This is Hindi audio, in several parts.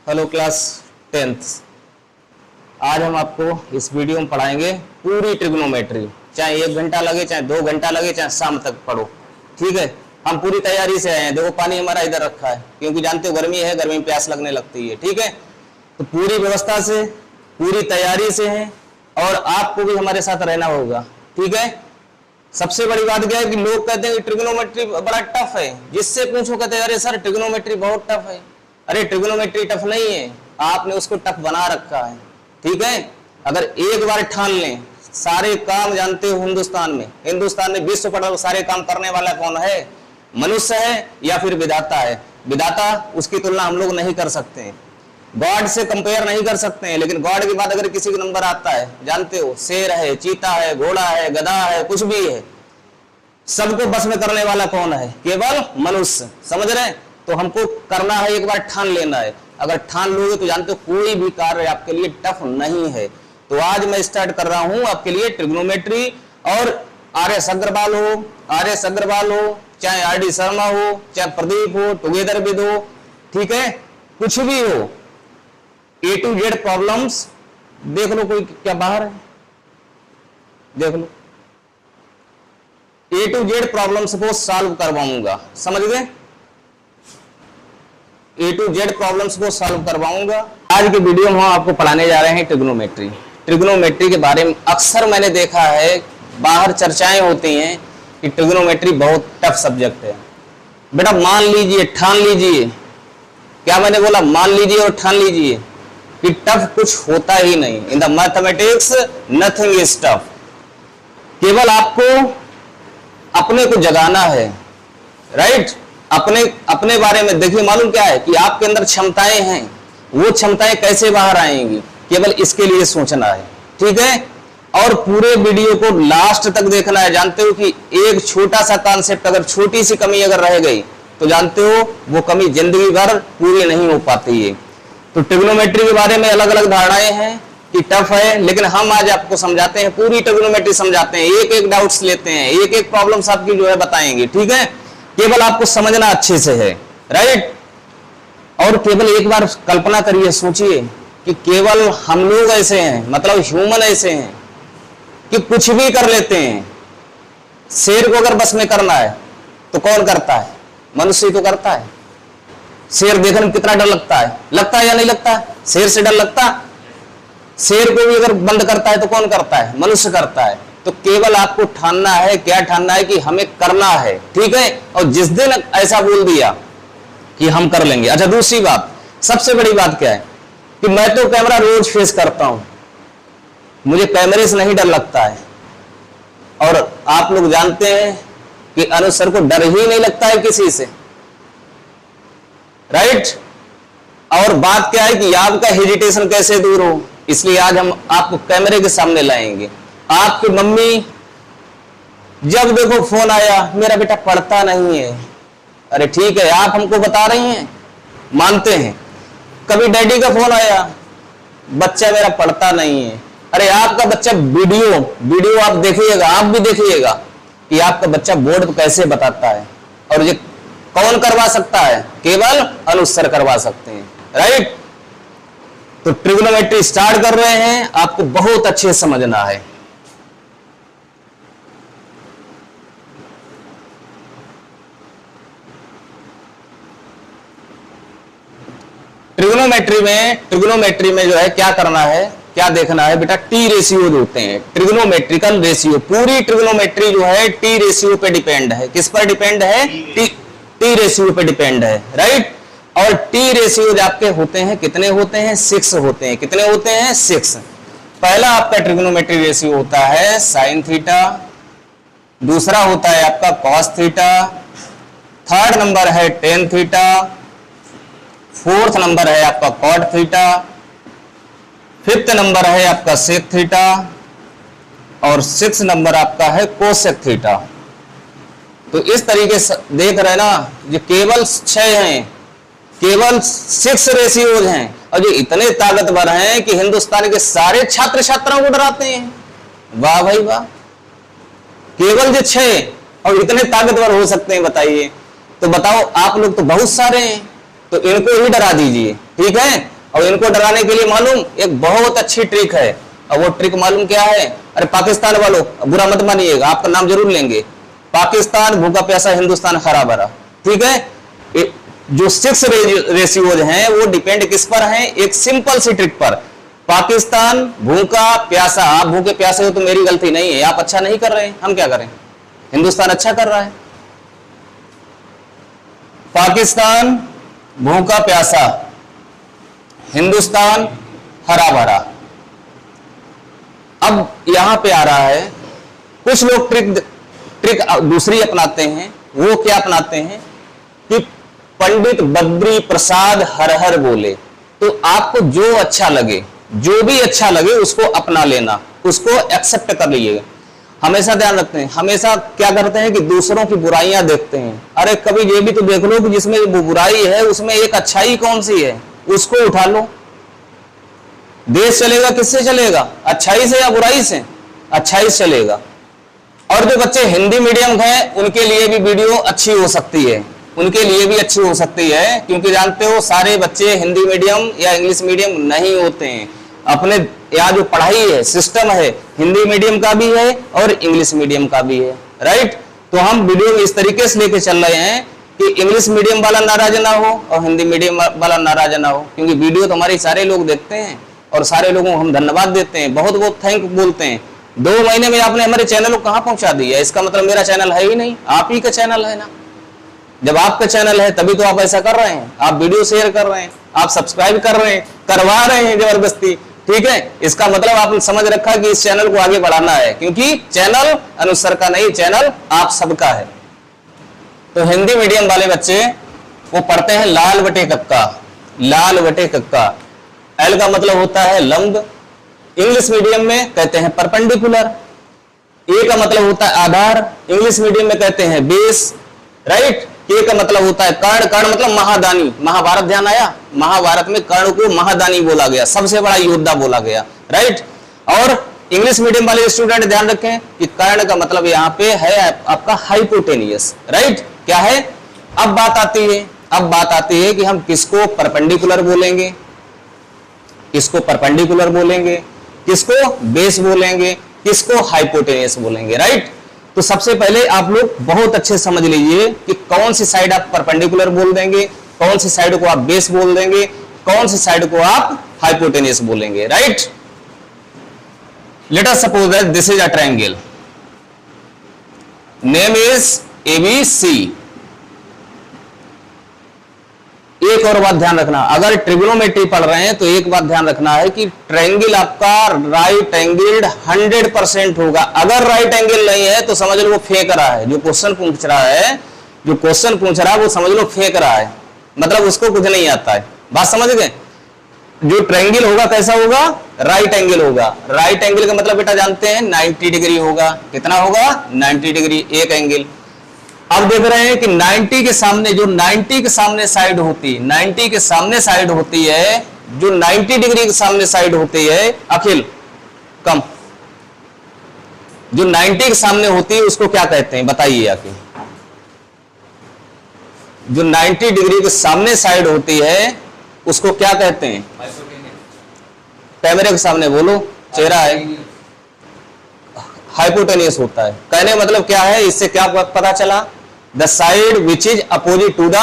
Hello class 10th। आज हम आपको इस वीडियो में पढ़ाएंगे पूरी ट्रिग्नोमेट्री, चाहे 1 घंटा लगे, चाहे 2 घंटा लगे, चाहे शाम तक पढ़ो। ठीक है, हम पूरी तैयारी से आए हैं। देखो पानी हमारा इधर रखा है, क्योंकि जानते हो गर्मी है, गर्मी में प्यास लगने लगती है। ठीक है, तो पूरी व्यवस्था से, पूरी तैयारी से है, और आपको भी हमारे साथ रहना होगा। ठीक है, सबसे बड़ी बात क्या है कि लोग कहते हैं कि ट्रिग्नोमेट्री बड़ा टफ है। जिससे पूछो कहते हैं अरे सर ट्रिग्नोमेट्री बहुत टफ है। अरे ट्रिग्नोमेट्री टफ नहीं है, आपने उसको टफ बना रखा है। ठीक है, अगर एक बार ठान लें, सारे काम जानते हो हिंदुस्तान में विश्व पटल सारे काम करने वाला कौन है? मनुष्य है या फिर विधाता है? विधाता, उसकी तुलना हम लोग नहीं कर सकते हैं, गॉड से कंपेयर नहीं कर सकते हैं। लेकिन गॉड के बाद अगर किसी का नंबर आता है, जानते हो शेर है, चीता है, घोड़ा है, गधा है, कुछ भी है, सबको बस में करने वाला कौन है? केवल मनुष्य। समझ रहे हैं? तो हमको करना है, एक बार ठान लेना है। अगर ठान लोगे तो जानते हो कोई भी कार्य आपके लिए टफ नहीं है। तो आज मैं स्टार्ट कर रहा हूं आपके लिए ट्रिग्नोमेट्री। और आर.एस. अग्रवाल हो, चाहे आर.डी. शर्मा हो, चाहे प्रदीप हो, टुगेदर विद हो, ठीक है, कुछ भी हो, A to Z प्रॉब्लम्स देख लो। कोई क्या बाहर है? देख लो, A to Z प्रॉब्लम्स को सॉल्व करवाऊंगा। समझ गए? A to Z प्रॉब्लम्स को सॉल्व करवाऊंगा। आज के वीडियो में हम आपको पढ़ाने जा रहे हैं ट्रिग्नोमेट्री। ट्रिग्नोमेट्री के बारे में अक्सर मैंने देखा है, बाहर चर्चाएं होती हैं कि ट्रिग्नोमेट्री बहुत टफ सब्जेक्ट है। बेटा मान लीजिए, ठान लीजिए, क्या मैंने बोला? मान लीजिए और ठान लीजिए कि टफ कुछ होता ही नहीं। In the mathematics nothing is tough. केवल आपको अपने को जगाना है, राइट? अपने बारे में देखिए, मालूम क्या है कि आपके अंदर क्षमताएं हैं, वो क्षमताएं कैसे बाहर आएंगी, केवल इसके लिए सोचना है। ठीक है, और पूरे वीडियो को लास्ट तक देखना है। जानते हो कि एक छोटा सा कॉन्सेप्ट, अगर छोटी सी कमी अगर रह गई तो जानते हो वो कमी जिंदगी भर पूरी नहीं हो पाती है। तो ट्रिग्नोमेट्री के बारे में अलग अलग धारणाएं हैं कि टफ है, लेकिन हम आज आपको समझाते हैं, पूरी ट्रिग्नोमेट्री समझाते हैं, एक एक डाउट्स लेते हैं, एक एक प्रॉब्लम्स आपकी जो है बताएंगे। ठीक है, केवल आपको समझना अच्छे से है, राइट? और केवल एक बार कल्पना करिए, सोचिए कि केवल हम लोग ऐसे हैं, मतलब ह्यूमन ऐसे हैं कि कुछ भी कर लेते हैं। शेर को अगर बस में करना है तो कौन करता है? मनुष्य तो करता है। शेर देखने में कितना डर लगता है या नहीं लगता? शेर से डर लगता? शेर को भी अगर बंद करता है तो कौन करता है? मनुष्य करता है। तो केवल आपको ठानना है, क्या ठानना है? कि हमें करना है। ठीक है, और जिस दिन ऐसा बोल दिया कि हम कर लेंगे। अच्छा, दूसरी बात, सबसे बड़ी बात क्या है कि मैं तो कैमरा रोज फेस करता हूं, मुझे कैमरे से नहीं डर लगता है। और आप लोग जानते हैं कि अनुज सर को डर ही नहीं लगता है किसी से, राइट? और बात क्या है कि आपका हेजिटेशन कैसे दूर हो, इसलिए आज हम आपको कैमरे के सामने लाएंगे। आपकी मम्मी जब देखो फोन आया, मेरा बेटा पढ़ता नहीं है। अरे ठीक है, आप हमको बता रही हैं, मानते हैं। कभी डैडी का फोन आया, बच्चा मेरा पढ़ता नहीं है। अरे आपका बच्चा वीडियो आप देखिएगा, आप भी देखिएगा कि आपका बच्चा बोर्ड पर कैसे बताता है। और ये कौन करवा सकता है? केवल अनुज सर करवा सकते हैं, राइट? तो ट्रिग्नोमेट्री स्टार्ट कर रहे हैं, आपको बहुत अच्छे से समझना है। ट्रिग्नोमेट्री में जो है क्या करना है, क्या देखना है बेटा? टी रेशियो जो होते हैं, ट्रिग्नोमेट्रिकल रेशियो। पूरी ट्रिग्नोमेट्री जो है टी रेशियो पे डिपेंड है। किस पर डिपेंड है? टी रेशियो पे डिपेंड है, राइट? और टी रेशियो आपके होते हैं, कितने होते हैं? 6 होते हैं। कितने होते हैं? 6। पहला आपका ट्रिग्नोमेट्री रेशियो होता है साइन थीटा, दूसरा होता है आपका कॉस थीटा, थर्ड नंबर है टेन थीटा, फोर्थ नंबर है आपका कॉट थीटा, फिफ्थ नंबर है आपका सेक थीटा, और 6 नंबर आपका है कोसेक थीटा। तो इस तरीके से देख रहे ना, जो केवल 6 हैं, केवल 6 रेशियोज हैं, और जो इतने ताकतवर हैं कि हिंदुस्तान के सारे छात्र छात्राओं को डराते हैं। वाह भाई वाह, केवल जो 6 और इतने ताकतवर हो सकते हैं, बताइए। तो बताओ, आप लोग तो बहुत सारे हैं, तो इनको ही डरा दीजिए। ठीक है, और इनको डराने के लिए मालूम एक बहुत अच्छी ट्रिक है, और वो ट्रिक मालूम क्या है? अरे पाकिस्तान वालों बुरा मत मानिएगा, आपका नाम जरूर लेंगे। पाकिस्तान भूखा प्यासा, हिंदुस्तान हरा भरा, ठीक है। जो 6 रेशियोज हैं वो डिपेंड किस पर हैं? एक सिंपल सी ट्रिक पर। पाकिस्तान भूखा प्यासा, आप भूखे प्यासे हो तो मेरी गलती नहीं है, आप अच्छा नहीं कर रहे हैं, हम क्या करें? हिंदुस्तान अच्छा कर रहा है। पाकिस्तान भूखा प्यासा, हिंदुस्तान हरा भरा। अब यहां पे आ रहा है, कुछ लोग ट्रिक दूसरी अपनाते हैं। वो क्या अपनाते हैं कि पंडित बद्री प्रसाद हर हर बोले। तो आपको जो अच्छा लगे, जो भी अच्छा लगे उसको अपना लेना, उसको एक्सेप्ट कर लीजिएगा। हमेशा ध्यान रखते हैं, हमेशा क्या करते हैं कि दूसरों की बुराइयां देखते हैं। अरे कभी ये भी तो देख लो कि जिसमें वो बुराई है उसमें एक अच्छाई कौन सी है, उसको उठा लो। देश चलेगा किससे चलेगा? अच्छाई से या बुराई से? अच्छाई से चलेगा। और जो बच्चे हिंदी मीडियम हैं उनके लिए भी वीडियो अच्छी हो सकती है, उनके लिए भी अच्छी हो सकती है, क्योंकि जानते हो सारे बच्चे हिंदी मीडियम या इंग्लिश मीडियम नहीं होते हैं। अपने यहाँ जो पढ़ाई है, सिस्टम है, हिंदी मीडियम का भी है और इंग्लिश मीडियम का भी है, राइट। तो हम वीडियो में इस तरीके से लेके चल रहे हैं कि इंग्लिश मीडियम वाला नाराज ना हो और हिंदी मीडियम वाला नाराज ना हो, क्योंकि वीडियो तो हमारे सारे लोग देखते हैं और सारे लोगों को हम धन्यवाद देते हैं, बहुत बहुत थैंक बोलते हैं। 2 महीने में आपने हमारे चैनल को कहां पहुंचा दिया? इसका मतलब मेरा चैनल है ही नहीं, आप ही का चैनल है ना। जब आपका चैनल है तभी तो आप ऐसा कर रहे हैं, आप वीडियो शेयर कर रहे हैं, आप सब्सक्राइब कर रहे हैं, करवा रहे हैं जबरदस्ती, ठीक है। इसका मतलब आपने समझ रखा कि इस चैनल को आगे बढ़ाना है, क्योंकि चैनल अनुसर का नहीं, चैनल आप सबका है। तो हिंदी मीडियम वाले बच्चे वो पढ़ते हैं लाल बटे कक्का, लाल बटे कक्का। एल का मतलब होता है लंब, इंग्लिश मीडियम में कहते हैं परपेंडिकुलर। ए का मतलब होता है आधार, इंग्लिश मीडियम में कहते हैं बेस, राइट। के का मतलब होता है कर्ण, कर्ण मतलब महादानी। महाभारत ध्यान आया? महाभारत में कर्ण को महादानी बोला गया, सबसे बड़ा योद्धा बोला गया, राइट। और इंग्लिश मीडियम वाले स्टूडेंट ध्यान रखें कि कर्ण का मतलब यहाँ पे है आपका हाइपोटेनियस, राइट। क्या है? अब बात आती है कि हम किसको परपेंडिकुलर बोलेंगे, किसको परपेंडिकुलर बोलेंगे, किसको बेस बोलेंगे, किसको हाइपोटेनियस बोलेंगे, राइट। तो सबसे पहले आप लोग बहुत अच्छे समझ लीजिए कि कौन सी साइड आप परपेंडिकुलर बोल देंगे, कौन सी साइड को आप बेस बोल देंगे, कौन सी साइड को आप हाइपोटेनियस बोलेंगे, right. Let us suppose that this is a triangle, name is ABC। एक और बात ध्यान रखना, अगर ट्रिग्नोमेट्री पढ़ रहे हैं तो एक बात ध्यान रखना है कि ट्रायंगल आपका राइट एंगल्ड 100% होगा। अगर राइट एंगल नहीं है तो समझ लो वो फेंक रहा है, जो क्वेश्चन पूछ रहा है वो समझ लो फेंक रहा है, मतलब उसको कुछ नहीं आता है। बात समझ गए? जो ट्रायंगल होगा कैसा होगा? राइट एंगल होगा। राइट एंगल का मतलब बेटा जानते हैं 90 डिग्री होगा। कितना होगा? 90 डिग्री एक एंगल। अब देख रहे हैं कि 90 के सामने, जो 90 के सामने साइड होती है, 90 के सामने साइड होती है, जो 90 डिग्री के सामने साइड होती है, अखिल कम, जो 90 के सामने होती है उसको क्या कहते हैं बताइए आके? जो 90 डिग्री के सामने साइड होती है उसको क्या कहते हैं? कैमरे के सामने बोलो, चेहरा है, हाइपोटेनियस होता है। कहने का मतलब क्या है? इससे क्या पता चला? The side which is opposite to the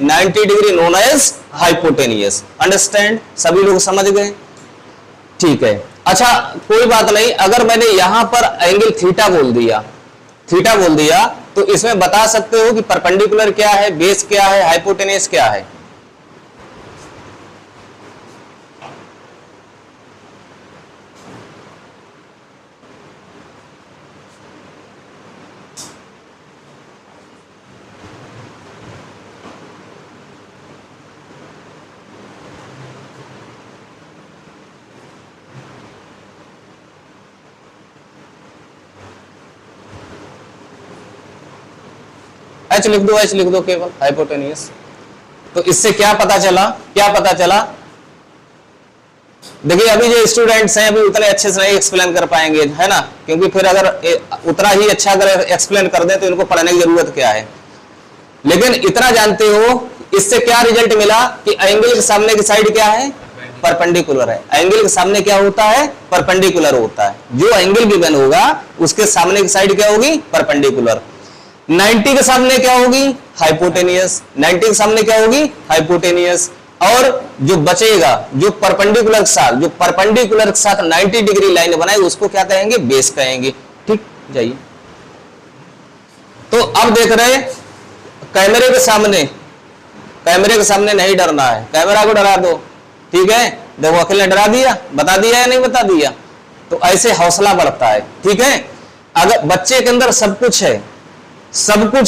90 degree known as hypotenuse. Understand? सभी लोग समझ गए? ठीक है। अच्छा कोई बात नहीं, अगर मैंने यहां पर एंगल थीटा बोल दिया तो इसमें बता सकते हो कि परपेंडिकुलर क्या है, बेस क्या है, हाइपोटेनियस क्या है? एच लिख दो केवल, हाइपोटेनियस। तो इससे क्या पता चला? देखिए अभी जो स्टूडेंट्स हैं अभी उतने अच्छे से नहीं एक्सप्लेन कर पाएंगे, है ना, क्योंकि फिर अगर उतना ही अच्छा अगर एक्सप्लेन कर दें तो इनको पढ़ने की जरूरत क्या है। लेकिन इतना जानते हो इससे क्या रिजल्ट मिला कि एंगल के सामने की साइड क्या है? परपेंडिकुलर है। एंगल के सामने क्या होता है? परपेंडिकुलर होता है। जो एंगल गिवन होगा उसके सामने की साइड क्या होगी? परपेंडिकुलर। 90 के सामने क्या होगी? हाइपोटेनियस। 90 के सामने क्या होगी? हाइपोटेनियस। और जो बचेगा, जो परपेंडिकुलर के साथ 90 डिग्री लाइन बनाए उसको क्या कहेंगे? बेस कहेंगे। ठीक, जाइए। तो अब देख रहे कैमरे के सामने नहीं डरना है, कैमरा को डरा दो, ठीक है। देखो अकेले डरा दिया, बता दिया या नहीं बता दिया, तो ऐसे हौसला बढ़ता है, ठीक है। अगर बच्चे के अंदर सब कुछ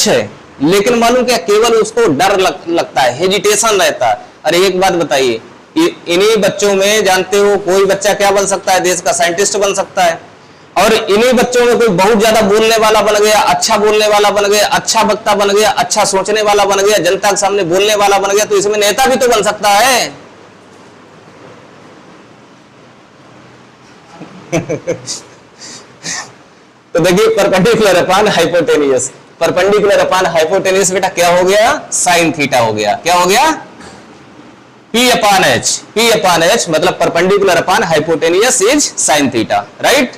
है लेकिन मालूम क्या, केवल उसको डर लगता है, हेजिटेशन रहता है। अरे एक बात बताइए, इन्हीं बच्चों में जानते हो कोई बच्चा क्या बन सकता है? देश का साइंटिस्ट बन सकता है। और इन्हीं बच्चों में कोई बहुत ज्यादा बोलने वाला बन गया, अच्छा बोलने वाला बन गया, अच्छा वक्ता बन गया, अच्छा सोचने वाला बन गया, जनता के सामने बोलने वाला बन गया, तो इसमें नेता भी तो बन सकता है। तो देखिए perpendicular upon hypotenuse, perpendicular upon hypotenuse बेटा क्या हो गया? साइन थीटा हो गया। क्या हो गया? P अपॉन एच मतलब perpendicular upon hypotenuse is sine theta, right.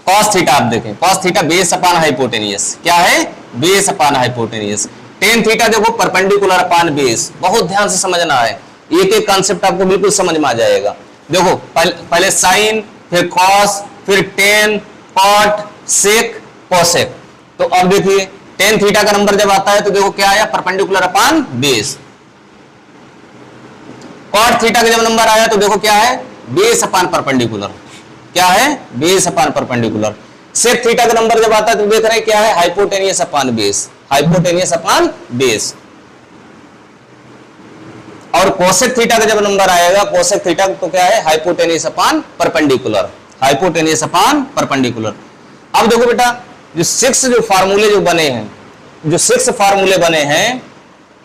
Cos theta आप देखें, cos theta base upon hypotenuse, क्या है? Base upon hypotenuse. Tan theta देखो परपेंडिकुलर अपॉन बेस, बहुत ध्यान से समझना है, एक एक कॉन्सेप्ट आपको बिल्कुल समझ में आ जाएगा। देखो पहले साइन, फिर कॉस, फिर टेन, कॉट, सेक, कोसेक। तो अब देखिए टेन थीटा का नंबर जब आता है तो देखो क्या आया? Perpendicular upon base. Cot theta का जब नंबर आया तो देखो क्या है? Base upon perpendicular. क्या है? Base upon perpendicular. Sec theta का नंबर जब आता है तो देख रहे हैं क्या है? Hypotenuse upon base, hypotenuse upon base. और कोसेक थीटा का जब नंबर आएगा, कोसेक थीटा तो क्या है? Hypotenuse upon perpendicular, hypotenuse upon perpendicular. अब देखो बेटा जो 6 जो फार्मूले जो बने हैं, जो 6 फार्मूले बने हैं,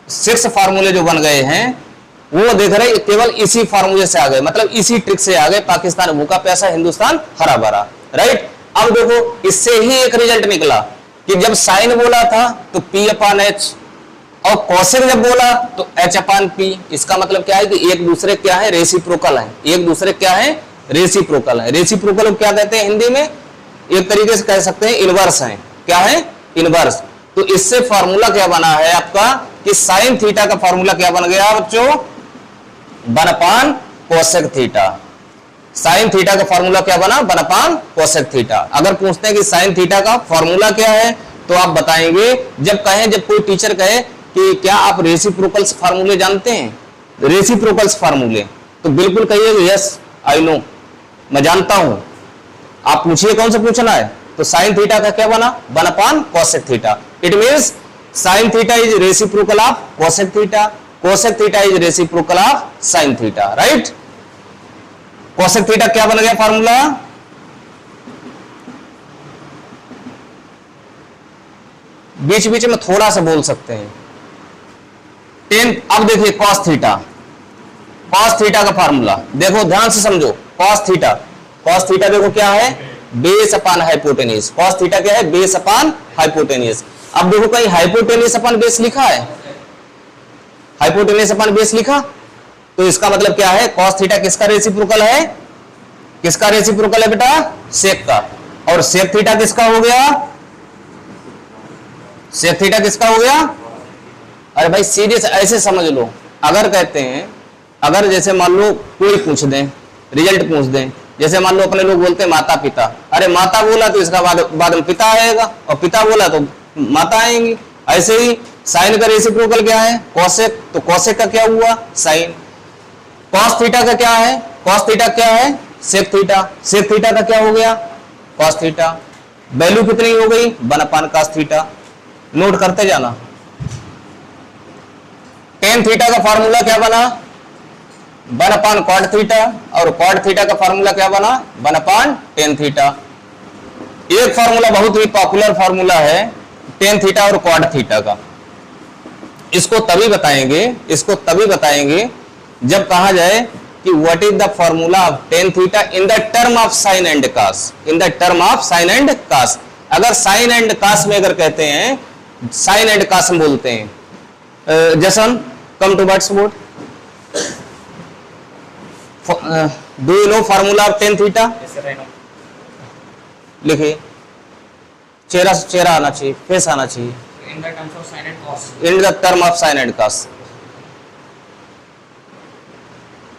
6 फार्मूले जो बन गए हैं वो देख रहे हैं केवल इसी फार्मूले से आ गए, मतलब इसी ट्रिक से आ गए। पाकिस्तान भूखा प्यासा, हिंदुस्तान हरा भरा, राइट। अब देखो इससे ही एक रिजल्ट निकला कि जब साइन बोला था तो P अपॉन एच, और कोसेक जब बोला तो H अपॉन P। इसका मतलब क्या है कि एक दूसरे क्या है? रेसिप्रोकल है। एक दूसरे क्या है? रेसिप्रोकल है। रेसिप्रोकल क्या कहते हैं हिंदी में? एक तरीके से कह सकते हैं इनवर्स है। क्या है? इनवर्स। तो इससे फार्मूला क्या बना है आपका कि साइन थीटा का फार्मूला क्या बन गया बच्चों? 1 upon cosec theta. Sine theta का फार्मूला क्या बना? 1 अपॉन कोसेक थीटा। अगर पूछते हैं कि साइन थीटा का फार्मूला क्या है तो आप बताएंगे, जब कोई टीचर कहे कि क्या आप रेसिप्रोकल्स फार्मूले जानते हैं, रेसिप्रोकल्स फार्मूले, तो बिल्कुल कहिए यस आई नो, मैं जानता हूं। आप पूछिए कौन सा पूछना है, तो साइन थीटा का क्या बना? 1 upon cosec theta. It means sine theta is reciprocal of cosec theta, cosec theta is reciprocal of sine theta, right. Cosec theta क्या बन गया फार्मूला? बीच बीच में थोड़ा सा बोल सकते हैं। 10। अब देखिए कॉस थीटा, कॉस थीटा का फार्मूला देखो, ध्यान से समझो। कॉस थीटा, कॉस थीटा देखो क्या है? Base upon hypotenuse. Cos theta क्या है? Base upon hypotenuse. अब देखो कहीं हाइपोटेनियस अपॉन बेस लिखा है? हाइपोटेनियस अपॉन बेस लिखा, तो इसका मतलब क्या है? कॉस थीटा किसका रेसिप्रोकल है? किसका रेसिप्रोकल है बेटा? सेक का। और सेक थीटा किसका हो गया? सेक थीटा किसका हो गया? अरे भाई सीरियस ऐसे समझ लो। अगर कहते हैं, अगर जैसे मान लो कोई पूछ दें, रिजल्ट पूछ दें, जैसे मान लो अपने लोग बोलते हैं माता पिता, अरे माता बोला तो इसका बाद में पिता आएगा, और पिता बोला तो माता आएंगी। ऐसे ही साइन का रेसिप्रोकल क्या है? कोसेक। तो कोसेक का क्या हुआ? साइन। कॉस थीटा का क्या है? कॉस थीटा क्या है? Sec theta. सेक थीटा का क्या हो गया? Cos theta. वैल्यू कितनी हो गई? 1 अपॉन कॉस थीटा। नोट करते जाना। टेन थीटा का फार्मूला क्या बना? 1 अपॉन कॉट थीटा, और कॉट थीटा का फार्मूला क्या बना? 1 अपॉन टेन थीटा। एक फार्मूला बहुत ही पॉपुलर फार्मूला है टेन थीटा और कॉट थीटा का। इसको तभी बताएंगे जब कहा जाए कि what is the formula of tan theta in the term of sine and cos, in the term of sine and cos. अगर साइन एंड कॉस में अगर कहते हैं, साइन एंड कॉस में बोलते हैं, Jason come to what's board, do you know formula of tan theta? लिखिए, चेहरा चेहरा आना चाहिए, फेस आना चाहिए। In the terms of sin and cos. In the term of sine and cos,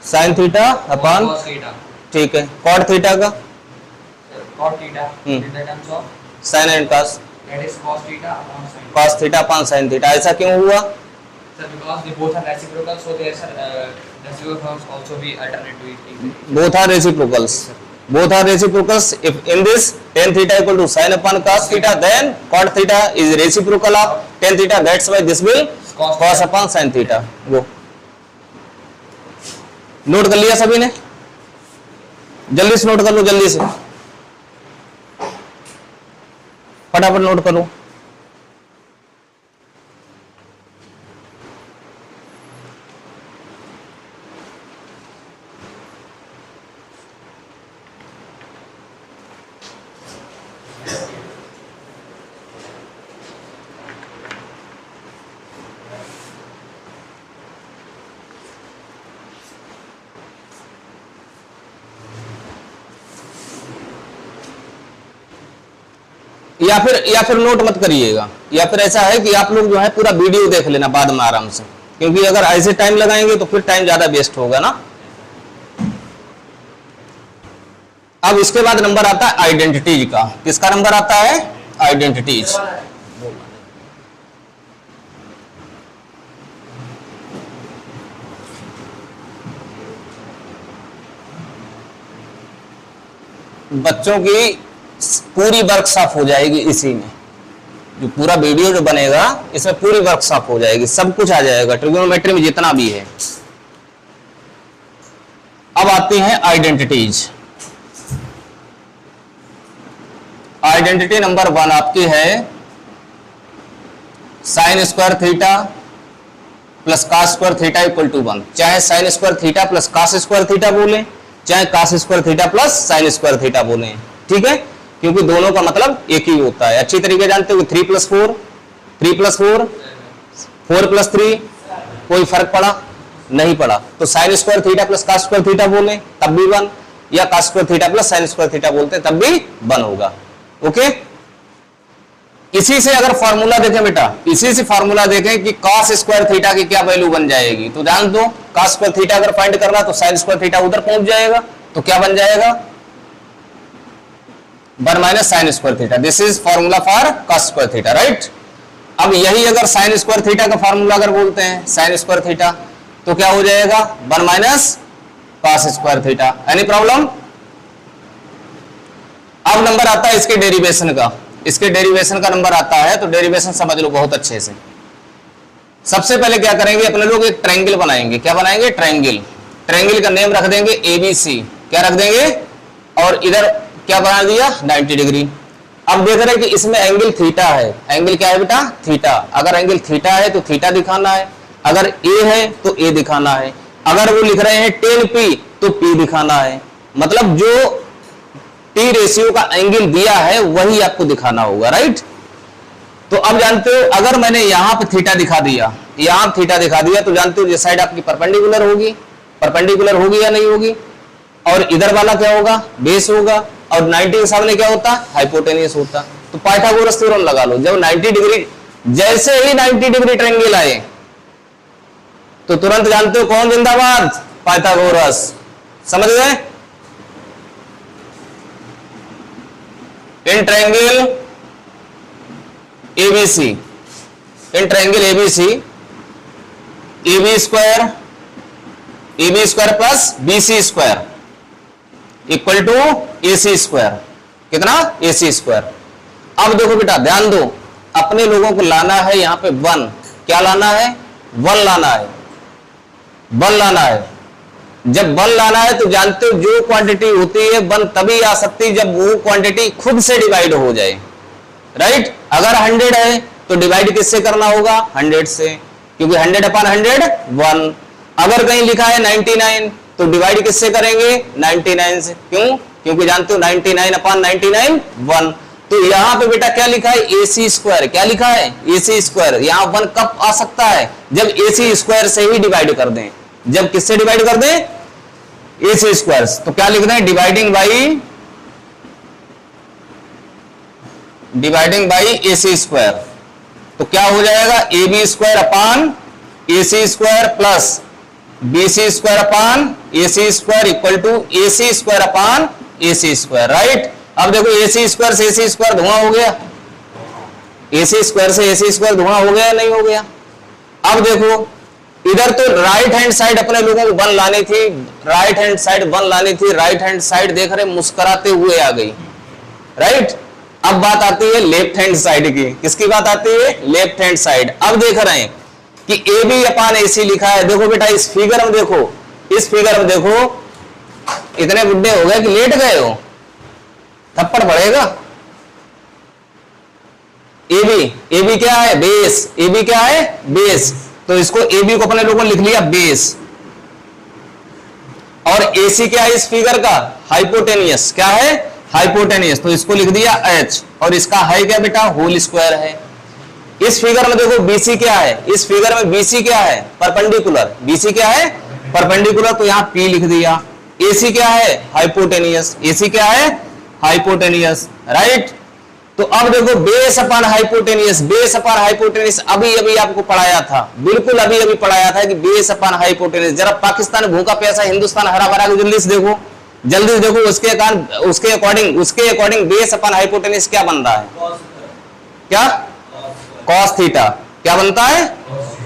sine theta upon, Cos theta. ठीक है, कॉट थीटा का Cot theta. In the terms of sine and cos, that is cos theta upon sin. Cos theta upon sine theta. ऐसा क्यों हुआ? Sir, because they both are reciprocal, so their reciprocal terms also be alternate to it. Both are reciprocals, both are reciprocals. If in this tan theta equal to sin upon cos theta, then cot theta is reciprocal of tan theta, that's why this will cos upon sin theta. Go, note कर लिया सभी ने? जल्दी से नोट कर लो, जल्दी से फटाफट नोट करो। या फिर नोट मत करिएगा, या फिर ऐसा है कि आप लोग जो है पूरा वीडियो देख लेना बाद में आराम से, क्योंकि अगर ऐसे टाइम लगाएंगे तो फिर टाइम ज्यादा वेस्ट होगा ना। अब इसके बाद नंबर आता है आइडेंटिटीज का। किसका नंबर आता है? आइडेंटिटीज। बच्चों की पूरी वर्कशॉप हो जाएगी इसी में, जो पूरा वीडियो जो बनेगा इसमें पूरी वर्कशॉप हो जाएगी, सब कुछ आ जाएगा ट्रिग्नोमेट्री में जितना भी है। अब आती हैं आइडेंटिटीज। आइडेंटिटी नंबर 1 आपकी है sine square theta plus cos square theta equal to 1। चाहे sine square theta plus cos square theta बोले, चाहे cos square theta plus sine square theta बोले, ठीक है, क्योंकि दोनों का मतलब एक ही होता है। अच्छी तरीके जानते हो कि 3 + 4, 3 + 4, 4 + 3, कोई फर्क पड़ा? नहीं पड़ा। तो sign square theta plus cos square theta बोले तब भी 1, या cos square theta plus sine square theta बोलते तब भी 1 होगा। ओके, इसी से अगर फॉर्मूला देखें बेटा, इसी से फॉर्मूला देखें कि कॉस स्क्वायर थीटा की क्या वैल्यू बन जाएगी, तो जान दो कॉस स्क्वायर थीटा अगर फाइंड करना तो साइन स्क्वायर थीटा उधर पहुंच जाएगा, तो क्या बन जाएगा? 1 - sin square theta. This is formula for cos square theta, right. अब यही अगर साइन स्क्वायर थीटा का फॉर्मूला अगर बोलते हैं साइन स्क्वायर थीटा, तो क्या हो जाएगा? 1 - cos square theta. Any problem? अब नंबर आता है इसके डेरिवेशन का। इसके डेरिवेशन का नंबर आता है, तो डेरिवेशन समझ लो बहुत अच्छे से। सबसे पहले क्या करेंगे, अपने लोग एक ट्रायंगल बनाएंगे। क्या बनाएंगे? ट्रायंगल। ट्रायंगल का नेम रख देंगे ABC। क्या रख देंगे? और इधर क्या बना दिया? 90 डिग्री। अब देख रहे हैं कि इसमें एंगल थीटा है। एंगल क्या है बेटा? थीटा। अगर एंगल थीटा है तो थीटा दिखाना है, अगर ए है तो ए दिखाना है, अगर वो लिख रहे हैं 10P तो P दिखाना है। मतलब जो T रेशियो का एंगल दिया है वही आपको दिखाना होगा, राइट। तो अब जानते हो अगर मैंने यहां पे थीटा दिखा दिया, यहां थीटा दिखा दिया, तो जानते हो ये साइड आपकी परपेंडिकुलर होगी। परपेंडिकुलर होगी या नहीं होगी? और इधर वाला क्या होगा? बेस होगा। और 90 के सामने क्या होता? हाइपोटेनियस होता। तो पाइथागोरस थ्योरम लगा लो। जब 90 डिग्री, जैसे ही 90 डिग्री ट्रायंगल आए तो तुरंत जानते हो कौन जिंदाबाद? पाइथागोरस। समझ गए? In triangle ABC, in triangle ABC, AB square plus BC square equal to AC square. कितना? AC square. अब देखो बेटा ध्यान दो, अपने लोगों को लाना है यहाँ पे 1। क्या लाना है? 1 लाना है। 1 लाना है। जब 1 लाना है तो जानते हो जो क्वांटिटी होती है 1 तभी आ सकती जब वो क्वांटिटी खुद से डिवाइड हो जाए, राइट। अगर 100 है तो डिवाइड किससे करना होगा? 100 से, क्योंकि 100/100 1। अगर कहीं लिखा है 99 तो डिवाइड किससे करेंगे? 99 से। क्यों? क्योंकि जानते हो 99/99 1। तो यहां पे बेटा क्या लिखा है? AC square. क्या लिखा है? AC square. यहां 1 कब आ सकता है? जब AC स्क्वायर से ही डिवाइड कर दें। जब किससे डिवाइड कर दें? AC स्क्वायर, तो क्या लिख दें, डिवाइडिंग बाई AC स्क्वायर। तो क्या हो जाएगा, AB square upon AC square plus BC square upon AC square equal to AC square upon AC square, right. अब देखो AC स्क्वायर से AC स्क्वायर धुआं हो गया, AC स्क्वायर से AC स्क्वायर धुआं हो गया नहीं हो गया। अब देखो इधर तो राइट हैंड साइड अपने लोगों को 1 लानी थी, राइट हैंड साइड 1 लानी थी, राइट हैंड साइड देख रहे मुस्कुराते हुए आ गई, राइट। अब बात आती है लेफ्ट हैंड साइड की, किसकी बात आती है, लेफ्ट हैंड साइड। अब देख रहे हैं कि AB अपान AC लिखा है। देखो बेटा इस फिगर में देखो, इस फिगर में देखो, इतने बुढ़े हो गए कि लेट गए हो, थप्पड़ पड़ेगा। AB क्या है, बेस, AB क्या है, बेस, तो इसको AB को अपने लोगों ने लिख लिया बेस, और AC क्या है इस फिगर का, हाइपोटेनियस, क्या है, हाइपोटेनियस, तो इसको लिख दिया H, और इसका है क्या बेटा, होल स्क्वायर है। इस फिगर में देखो BC क्या है, इस फिगर में BC क्या है, परपेंडिकुलर, BC क्या है, परपेंडिकुलर, तो यहां P लिख दिया। AC क्या है, हाइपोटेनियस, AC क्या है, हाइपोटेनियस, राइट। तो अब देखो base upon hypotenuse, base upon hypotenuse अभी अभी आपको पढ़ाया था, बिल्कुल अभी अभी पढ़ाया था कि बेस अपान हाइपोटेनियस। जरा पाकिस्तान भूखा प्यासा, हिंदुस्तान हरा भरा, जल्दी से देखो, जल्दी से देखो, उसके अकॉर्डिंग बेस अपान हाइपोटेनियस क्या बन रहा है, क्या, कॉस थीटा, क्या बनता है,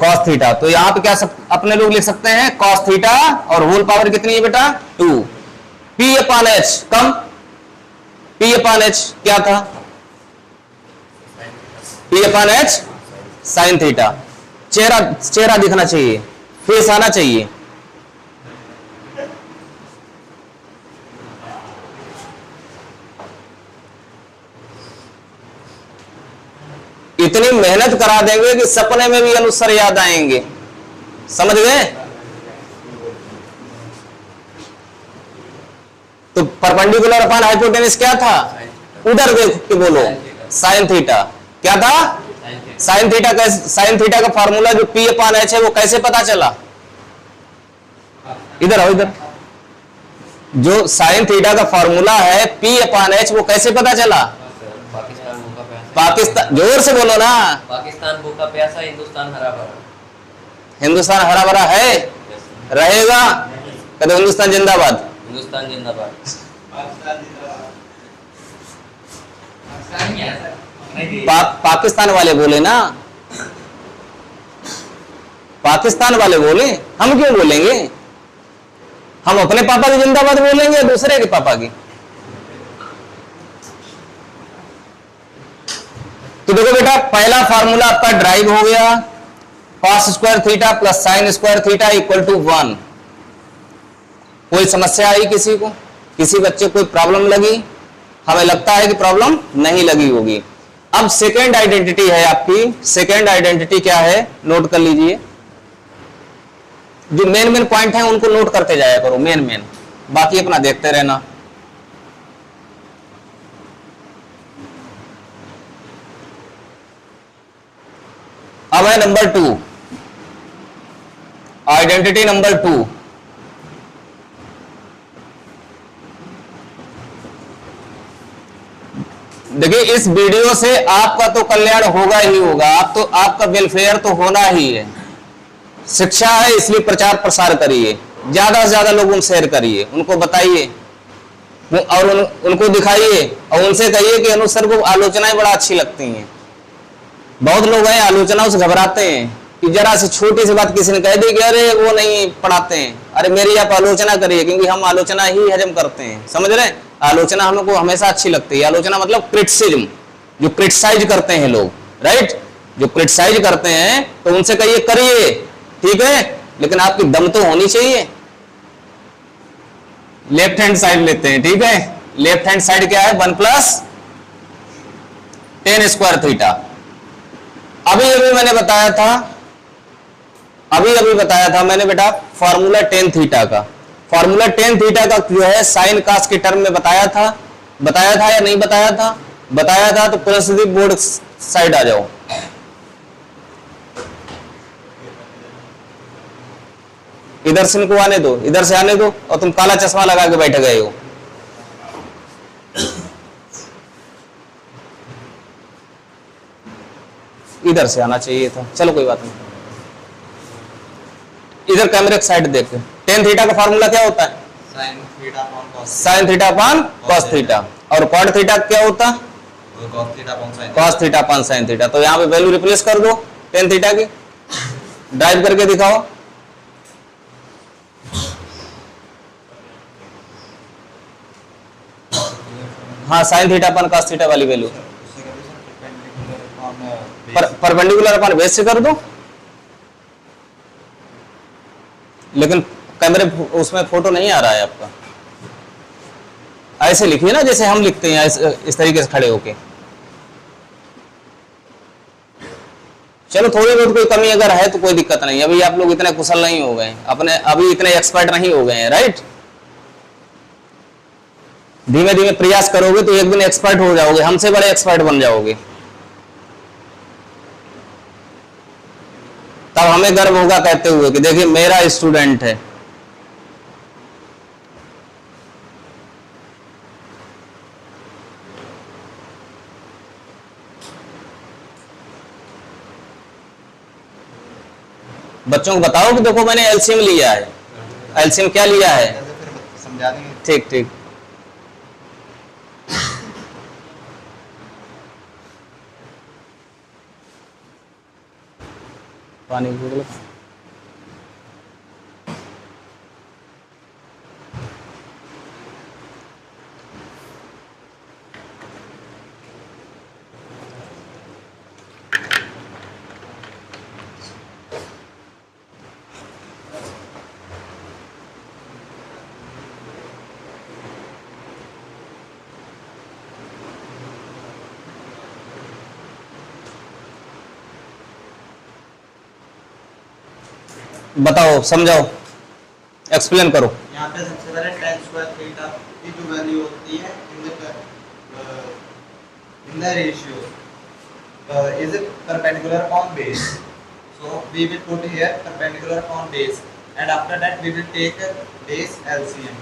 कॉस थीटा। तो यहां पे क्या अपने लोग लिख सकते हैं, कॉस थीटा, और होल पावर कितनी है बेटा, 2। P अपान H कम, P अपान H क्या था, P अपान H साइन थीटा। चेहरा दिखना चाहिए, फेस आना चाहिए। इतनी मेहनत करा देंगे कि सपने में भी अनुस्वर याद आएंगे, समझ गए। तो परपेंडिकुलर अपान हाइपोटेनिस क्या था, उधर देख के बोलो, साइन थीटा, क्या था, साइन थीटा। साइन थीटा का फार्मूला जो P अपान H है वो कैसे पता चला, इधर आओ, इधर, जो साइन थीटा का फार्मूला है P अपान H वो कैसे पता चला, पाकिस्तान, जोर से बोलो ना, पाकिस्तान भूखा प्यासा, हिंदुस्तान हरा भरा। हिंदुस्तान हरा भरा है, रहेगा, कहते हिंदुस्तान जिंदाबाद, हिंदुस्तान जिंदाबाद। पाकिस्तान वाले बोले ना, पाकिस्तान वाले बोले, हम क्यों बोलेंगे, हम अपने पापा की जिंदाबाद बोलेंगे या दूसरे के पापा की। तो देखो बेटा पहला फार्मूला आपका ड्राइव हो गया, cos square theta plus sine square theta equal to 1। कोई समस्या आई किसी को, किसी बच्चे को कोई प्रॉब्लम लगी, हमें लगता है कि प्रॉब्लम नहीं लगी होगी। अब सेकेंड आइडेंटिटी है आपकी, सेकेंड आइडेंटिटी क्या है, नोट कर लीजिए, जो मेन मेन पॉइंट है उनको नोट करते जाया करो, मेन, बाकी अपना देखते रहना। अब है नंबर 2, आइडेंटिटी नंबर 2। देखिए इस वीडियो से आपका तो कल्याण होगा ही होगा, आपका वेलफेयर तो होना ही है। शिक्षा है इसलिए प्रचार प्रसार करिए, ज्यादा से ज्यादा लोगों को शेयर करिए, उनको बताइए और उनको दिखाइए, और उनसे कहिए कि अनुसर को आलोचनाएं बड़ा अच्छी लगती हैं। बहुत लोग हैं आलोचनाओं से घबराते हैं कि जरा सी छोटी सी बात किसी ने कह दी कि अरे वो नहीं पढ़ाते हैं, अरे मेरी आप आलोचना करिए, क्योंकि हम आलोचना ही हजम करते हैं, समझ रहे हैं। आलोचना हमको हमेशा अच्छी लगती है। आलोचना मतलब क्रिटिसिज्म, जो क्रिटिसाइज करते हैं लोग, राइट, जो क्रिटिसाइज करते हैं तो उनसे कहिए करिए, ठीक है, लेकिन आपकी दम तो होनी चाहिए। लेफ्ट हैंड साइड लेते हैं, ठीक है, लेफ्ट हैंड साइड क्या है, 1 प्लस टेन स्क्वायर थीटा। अभी अभी मैंने बताया था, मैंने बेटा फॉर्मूला टेन थीटा का, फॉर्मूला टेन थीटा का जो है साइन कास के टर्म में बताया था या नहीं बताया था, बताया था। तो प्रसिद्धि बोर्ड साइड आ जाओ। इधर से इनको आने दो, इधर से आने दो, और तुम काला चश्मा लगा के बैठ गए हो। इधर से आना चाहिए था, चलो कोई बात नहीं। इधर कैमरे की साइड देख, टेन थीटा का फॉर्मूला क्या होता है? Sine theta upon cos theta. और कॉट थीटा क्या होता? Cos theta upon sine theta. तो यहाँ पे वैल्यू रिप्लेस कर दो टेन थीटा की, ड्राइव करके दिखाओ। हाँ, sign theta upon cos theta वाली वैल्यू परपेंडिकुलर अपॉन बेस से कर दो। लेकिन कैमरे उसमें फोटो नहीं आ रहा है आपका। ऐसे लिखिए ना जैसे हम लिखते हैं, इस तरीके से खड़े होके। चलो थोड़ी बहुत कोई कमी अगर है तो कोई दिक्कत नहीं, अभी आप लोग इतने कुशल नहीं हो गए, अपने अभी इतने एक्सपर्ट नहीं हो गए हैं, राइट। धीमे धीमे प्रयास करोगे तो एक दिन एक्सपर्ट हो जाओगे, हमसे बड़े एक्सपर्ट बन जाओगे। तब हमें गर्व होगा कहते हुए कि देखिए मेरा स्टूडेंट है। बच्चों को बताओ कि देखो मैंने एलसीएम लिया है। एलसीएम क्या लिया है? समझा देंगे। ठीक ठीक। पानी की बोतल। बताओ, समझाओ, एक्सप्लेन करो। यहाँ पे सबसे पहले tan स्क्वायर थीटा की जो वैल्यू होती है in the ratio is it perpendicular on base, so we will put here perpendicular on base and after that we will take base LCM,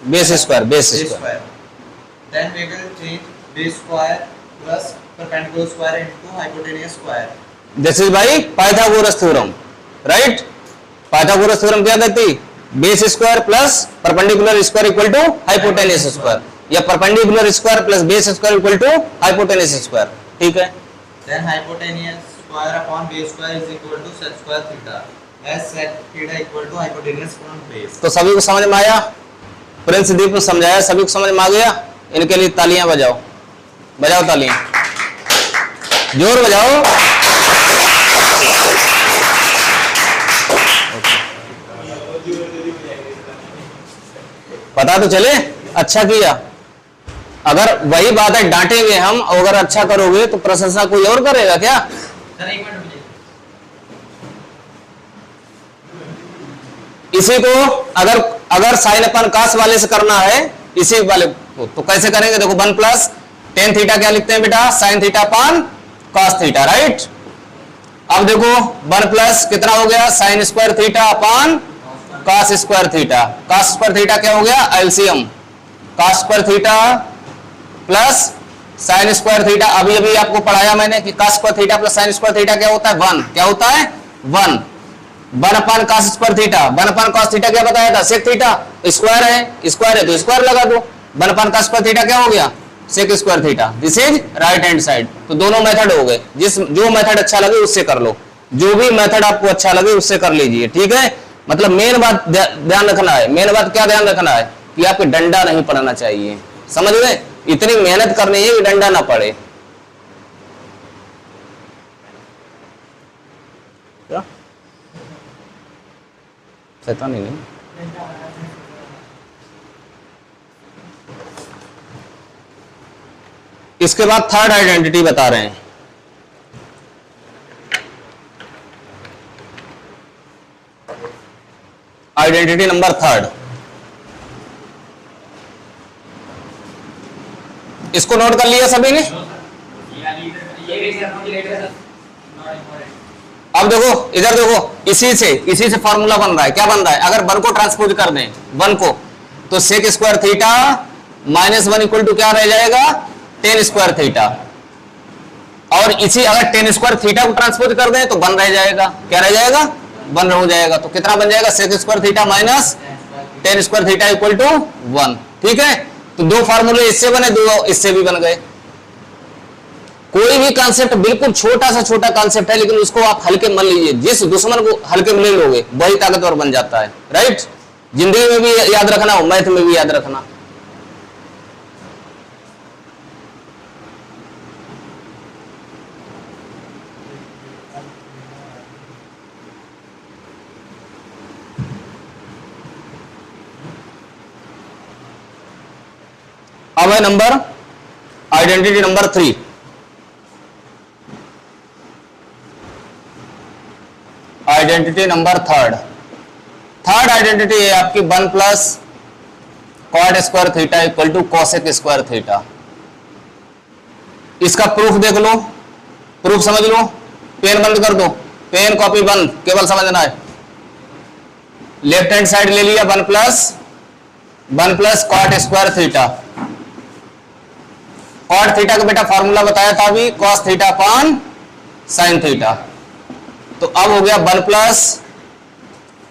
base square. then we will change base square plus perpendicular square into hypotenuse square. This is by Pythagoras theorem, right. Pythagoras theorem क्या कहती? Base square plus perpendicular square equal to hypotenuse square, या perpendicular square plus base square equal to hypotenuse square, ठीक है। Then hypotenuse square upon base square is equal to sec square theta, as sec theta equal to hypotenuse upon base. तो सभी को समझ में आया? प्रिंस दीप ने समझाया, सभी को समझ में आ गया? इनके लिए तालियां बजाओ, बजाओ तालियां, जोर बजाओ। पता तो चले, अच्छा किया। अगर वही बात है डांटेंगे हम, और अगर अच्छा करोगे तो प्रशंसा कोई और करेगा क्या? सर एक मिनट रुकिए। इसी को अगर साइन अपन कास वाले से करना है, इसी वाले को, तो कैसे करेंगे? देखो 1 प्लस टेन थीटा क्या लिखते हैं बेटा? Sign theta upon cos theta, right. अब देखो 1 प्लस कितना हो गया? Sign square theta upon cos square theta. Cos square theta क्या हो गया? LCM. Cos square theta plus sine square theta, अभी अभी आपको पढ़ाया मैंने कि cos square theta plus sine square theta क्या होता है? 1। क्या होता है? 1 upon cos square theta. 1 upon cos theta क्या बताया था? सेक थीटा। स्क्वायर है, स्क्वायर है तो स्क्वायर लगा दो। 1 अपॉन कॉस स्क्वायर थीटा क्या हो गया? Sec square theta. This is right hand side. तो दोनों मेथड हो गए, जो मेथड अच्छा लगे उससे कर लो, जो भी मेथड आपको अच्छा लगे उससे कर लीजिए, ठीक है। मतलब मेन बात ध्यान रखना है। मेन बात क्या ध्यान रखना है? कि आपको डंडा नहीं पड़ना चाहिए, समझ गए? इतनी मेहनत करनी है कि डंडा ना पड़े। क्या शैतानी नहीं। इसके बाद थर्ड आइडेंटिटी बता रहे हैं। Identity number 3। इसको नोट कर लिया सभी ने? अब अब देखो इधर देखो, इसी से फॉर्मूला बन रहा है, क्या बन रहा है, अगर 1 को ट्रांसपोज कर दें 1 को, तो sec square theta minus 1 equal to क्या रह जाएगा, टेन स्क्वायर थीटा। और इसी अगर टेन स्क्वायर थीटा को ट्रांसपोज कर दें तो 1 रह जाएगा, क्या रह जाएगा, 1 हो जाएगा। तो कितना बन जाएगा, sec square theta minus tan square theta equal to 1। ठीक है, तो 2 फार्मूले इससे बने, 2 इससे भी बन गए। कोई भी कॉन्सेप्ट बिल्कुल छोटा सा छोटा कॉन्सेप्ट है, लेकिन उसको आप हल्के मान लीजिए, जिस दुश्मन को हल्के में ले लोगे वही ताकतवर बन जाता है। राइट, जिंदगी में भी याद रखना, मैथ में भी याद रखना। अब है number identity number 3। Identity number third identity है आपकी 1 plus cot square theta equal to cosec square theta. इसका प्रूफ देख लो, प्रूफ समझ लो। पेन बंद कर दो, पेन कॉपी बंद, केवल समझना है। लेफ्ट हैंड साइड ले लिया 1 plus cot square theta. Cot theta का बेटा फॉर्मूला बताया था अभी, cos theta upon sine theta. तो अब हो गया 1 plus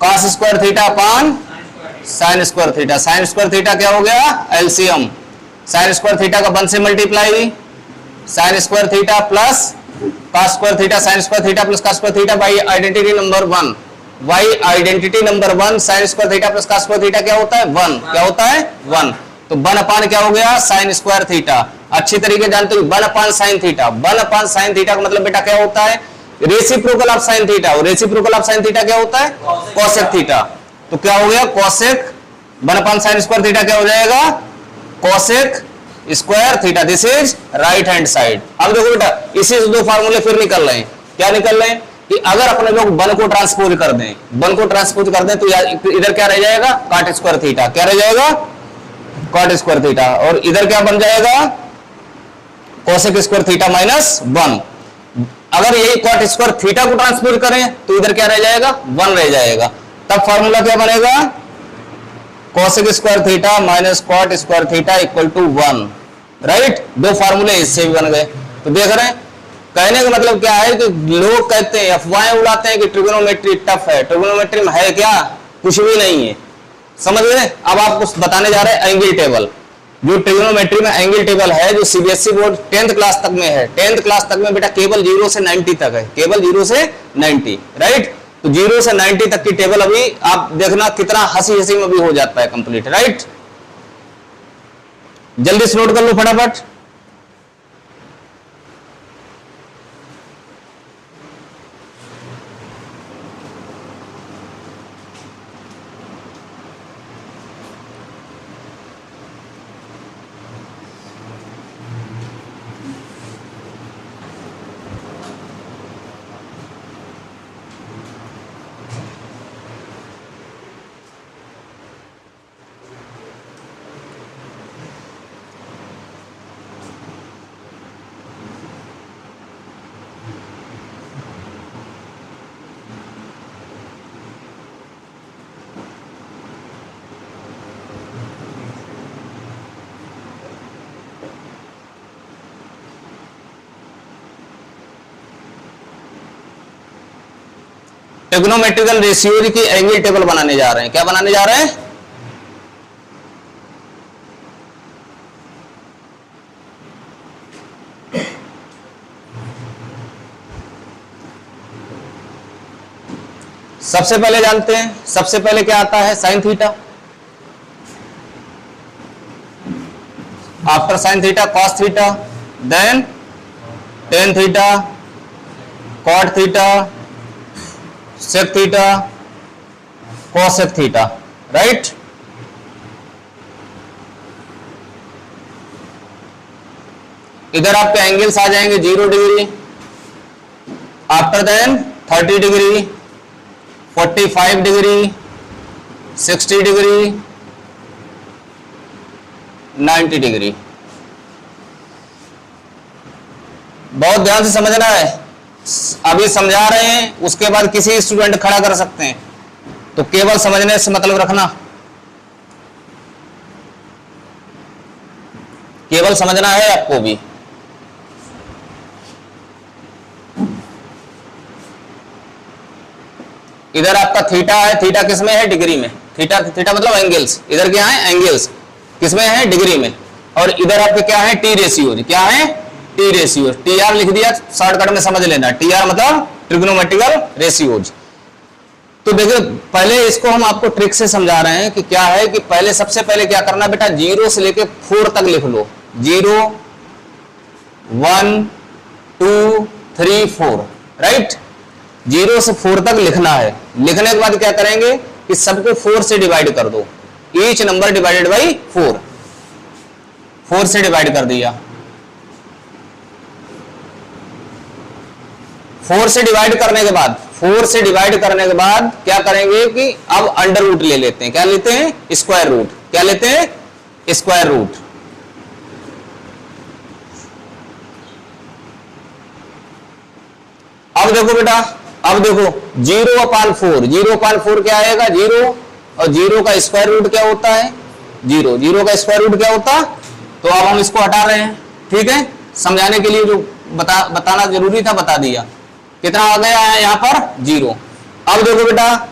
cos square theta upon sine square theta. Sine square theta क्या हो गया, एलसीएम। साइन स्क्वायर थीटा का 1 से multiply, sign square theta plus cos square theta, sine square theta plus cos square theta by identity number 1। By identity number 1 sign square theta plus cos square theta क्या होता है, 1। क्या होता है, 1। तो 1 अपान क्या हो गया, साइन स्क्वायर थीटा। अच्छी तरीके जानते हो 1 अपान साइन थीटा। 1 अपान साइन थीटा का मतलब बेटा क्या होता है, रेसिप्रोकल ऑफ साइन थीटा। और रेसिप्रोकल ऑफ साइन थीटा क्या होता है, कोसेक थीटा। तो क्या हो गया, कोसेक 1 अपान साइन स्क्वायर थीटा क्या हो जाएगा, cosec square theta. This is right hand side. अब देखो बेटा, इसी से 2 फार्मूले फिर निकल रहे हैं। क्या निकल रहे हैं कि अगर अपने लोग 1 को ट्रांसपोज कर दें, 1 को ट्रांसपोज कर दें तो इधर क्या रह जाएगा, कॉट स्क्वायर थीटा। क्या रह जाएगा, कॉट स्क्वायर थीटा। और इधर क्या बन जाएगा, कोसेक स्क्वायर थीटा माइनस 1। अगर यही कॉट स्क्वायर थीटा को ट्रांसपोज करें तो इधर क्या रह जाएगा, 1 रह जाएगा। तब फार्मूला क्या बनेगा, cosec square theta minus cot square theta equal to 1। Right, 2 फार्मूले इससे भी बन गए। तो देख रहे हैं, कहने का मतलब क्या है कि लोग कहते हैं, अफवाहें उड़ाते हैं कि ट्रिगोनोमेट्री टफ है। ट्रिगोनोमेट्री में है क्या, कुछ भी नहीं है। समझ गए। अब आपको बताने जा रहे हैं एंगल टेबल। जो ट्रिगोनोमेट्री में एंगल टेबल है, जो सीबीएसई बोर्ड 10th क्लास तक में है, 10th क्लास तक में बेटा केवल 0 से 90 तक है, केवल 0 से 90। राइट, तो 0 से 90 तक की टेबल अभी आप देखना कितना हंसी हंसी में भी हो जाता है कंप्लीट। राइट, जल्दी से नोट कर लो फटाफट। ट्रिग्नोमेट्रिकल रेशियो की एंगल टेबल बनाने जा रहे हैं। क्या बनाने जा रहे हैं, सबसे पहले जानते हैं, सबसे पहले क्या आता है, sine theta. After sine theta cos theta, then tan theta, cot theta, sec theta, cosec theta. Right, इधर आपके एंगल्स आ जाएंगे 0 degree, after then 30 degree, 45 degree, 60 degree, 90 degree. बहुत ध्यान से समझना है। अभी समझा रहे हैं, उसके बाद किसी स्टूडेंट खड़ा कर सकते हैं, तो केवल समझने से मतलब रखना, केवल समझना है आपको भी। इधर आपका थीटा है, थीटा किसमें है? डिग्री में। थीटा थीटा मतलब एंगल्स, इधर क्या है? एंगल्स किसमें है? डिग्री में। और इधर आपके क्या है? T ratios. क्या है? T ratios. टी आर लिख दिया, शॉर्टकट में समझ लेना, टी आर मतलब ट्रिग्नोमेट्रिकल रेशियोज। तो देखिए पहले इसको हम आपको ट्रिक से समझा रहे हैं कि क्या है कि पहले सबसे पहले क्या करना बेटा, 0 से लेके 4 तक लिख लो। 0 1 2 3 4, राइट। 0 से 4 तक लिखना है। लिखने के बाद क्या करेंगे कि सबको 4 से डिवाइड कर दो। ईच नंबर डिवाइडेड बाई 4, 4 से डिवाइड कर दिया। 4 से डिवाइड करने के बाद, 4 से डिवाइड करने के बाद क्या करेंगे कि अब अंडर रूट ले लेते हैं। क्या लेते हैं? Square root. क्या लेते हैं? Square root. अब देखो बेटा, अब देखो 0/4, 0/4 क्या आएगा? 0, और 0 का स्क्वायर रूट क्या होता है? 0, 0 का स्क्वायर रूट क्या होता? तो अब हम इसको हटा रहे हैं, ठीक है। समझाने के लिए जो बताना जरूरी था बता दिया। कितना आ गया है यहाँ पर? 0। अब देखो बेटा,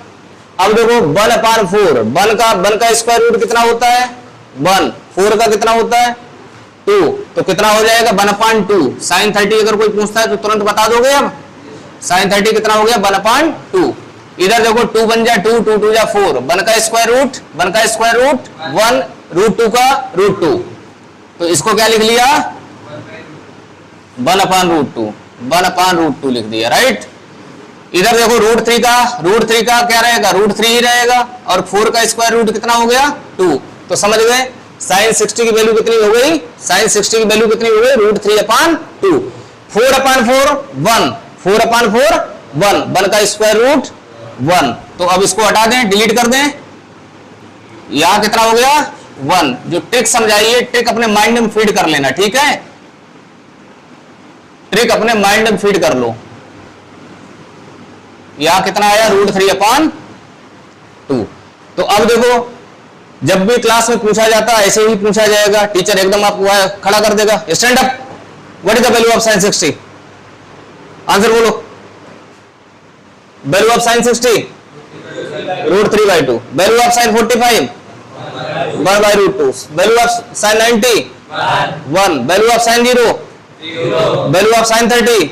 अब देखो 1/4, 1 का स्क्वायर रूट कितना होता है? 1, 4 का कितना होता है? 2, तो कितना हो जाएगा? 1/2। sin 30 अगर कोई पूछता है तो तुरंत बता दोगे। अब sin 30 कितना हो गया? 1/2। इधर देखो 2 बन जा 2, 2 2 जा 4, 1 का स्क्वायर रूट 1, √2 का √2, तो इसको क्या लिख लिया? 1/√2, 1/√2 लिख दिया, राइट। इधर देखो √3 का क्या रहेगा? √3 ही रहेगा, और 4 का स्क्वायर रूट कितना हो गया? 2। तो समझ गए sin 60 की वैल्यू कितनी हो गई? sin 60 की वैल्यू कितनी हो गई? √3/2। 4/4 1, 4/4 1, 1 का स्क्वायर रूट 1। तो अब इसको हटा दें, डिलीट कर दें। यहां कितना हो गया? 1। जो ट्रिक समझाइए, ट्रिक अपने माइंड में फीड कर लेना, ठीक है। ट्रिक अपने माइंड में फीड कर लो। यहां कितना आया? √3/2। तो अब देखो जब भी क्लास में पूछा जाता है ऐसे ही पूछा जाएगा, टीचर एकदम आपको खड़ा कर देगा, stand up, what is the value of sin 60? Answer बोलो। Value of sin 60 √3/2। Value of sin 45 1/√2। Value of sin 90 1। Value of sin 0, value of sin 30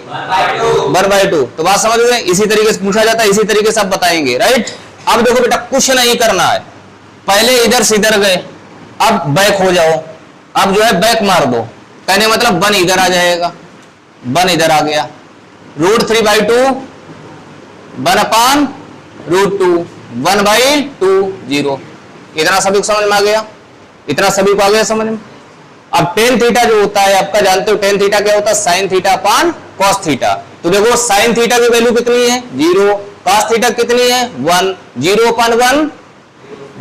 1/2। तो बात समझ गए? इसी तरीके से पूछा जाता है, इसी तरीके से आप बताएंगे, राइट। अब देखो बेटा कुछ नहीं करना है, पहले इधर से इधर गए, अब बैक हो जाओ, अब जो है बैक मार दो। कहने मतलब 1 इधर आ जाएगा, 1 इधर आ गया, √3/2 1/√2 1/2 0। इतना सभी को समझ में आ गया? इतना सभी को आ गया समझ में? अब tan थीटा जो होता है आपका जानते हो, tan थीटा क्या होता है? sin θ/cos theta. तो देखो sin थीटा की वैल्यू कितनी है? 0। cos थीटा कितनी है? 1, 0/1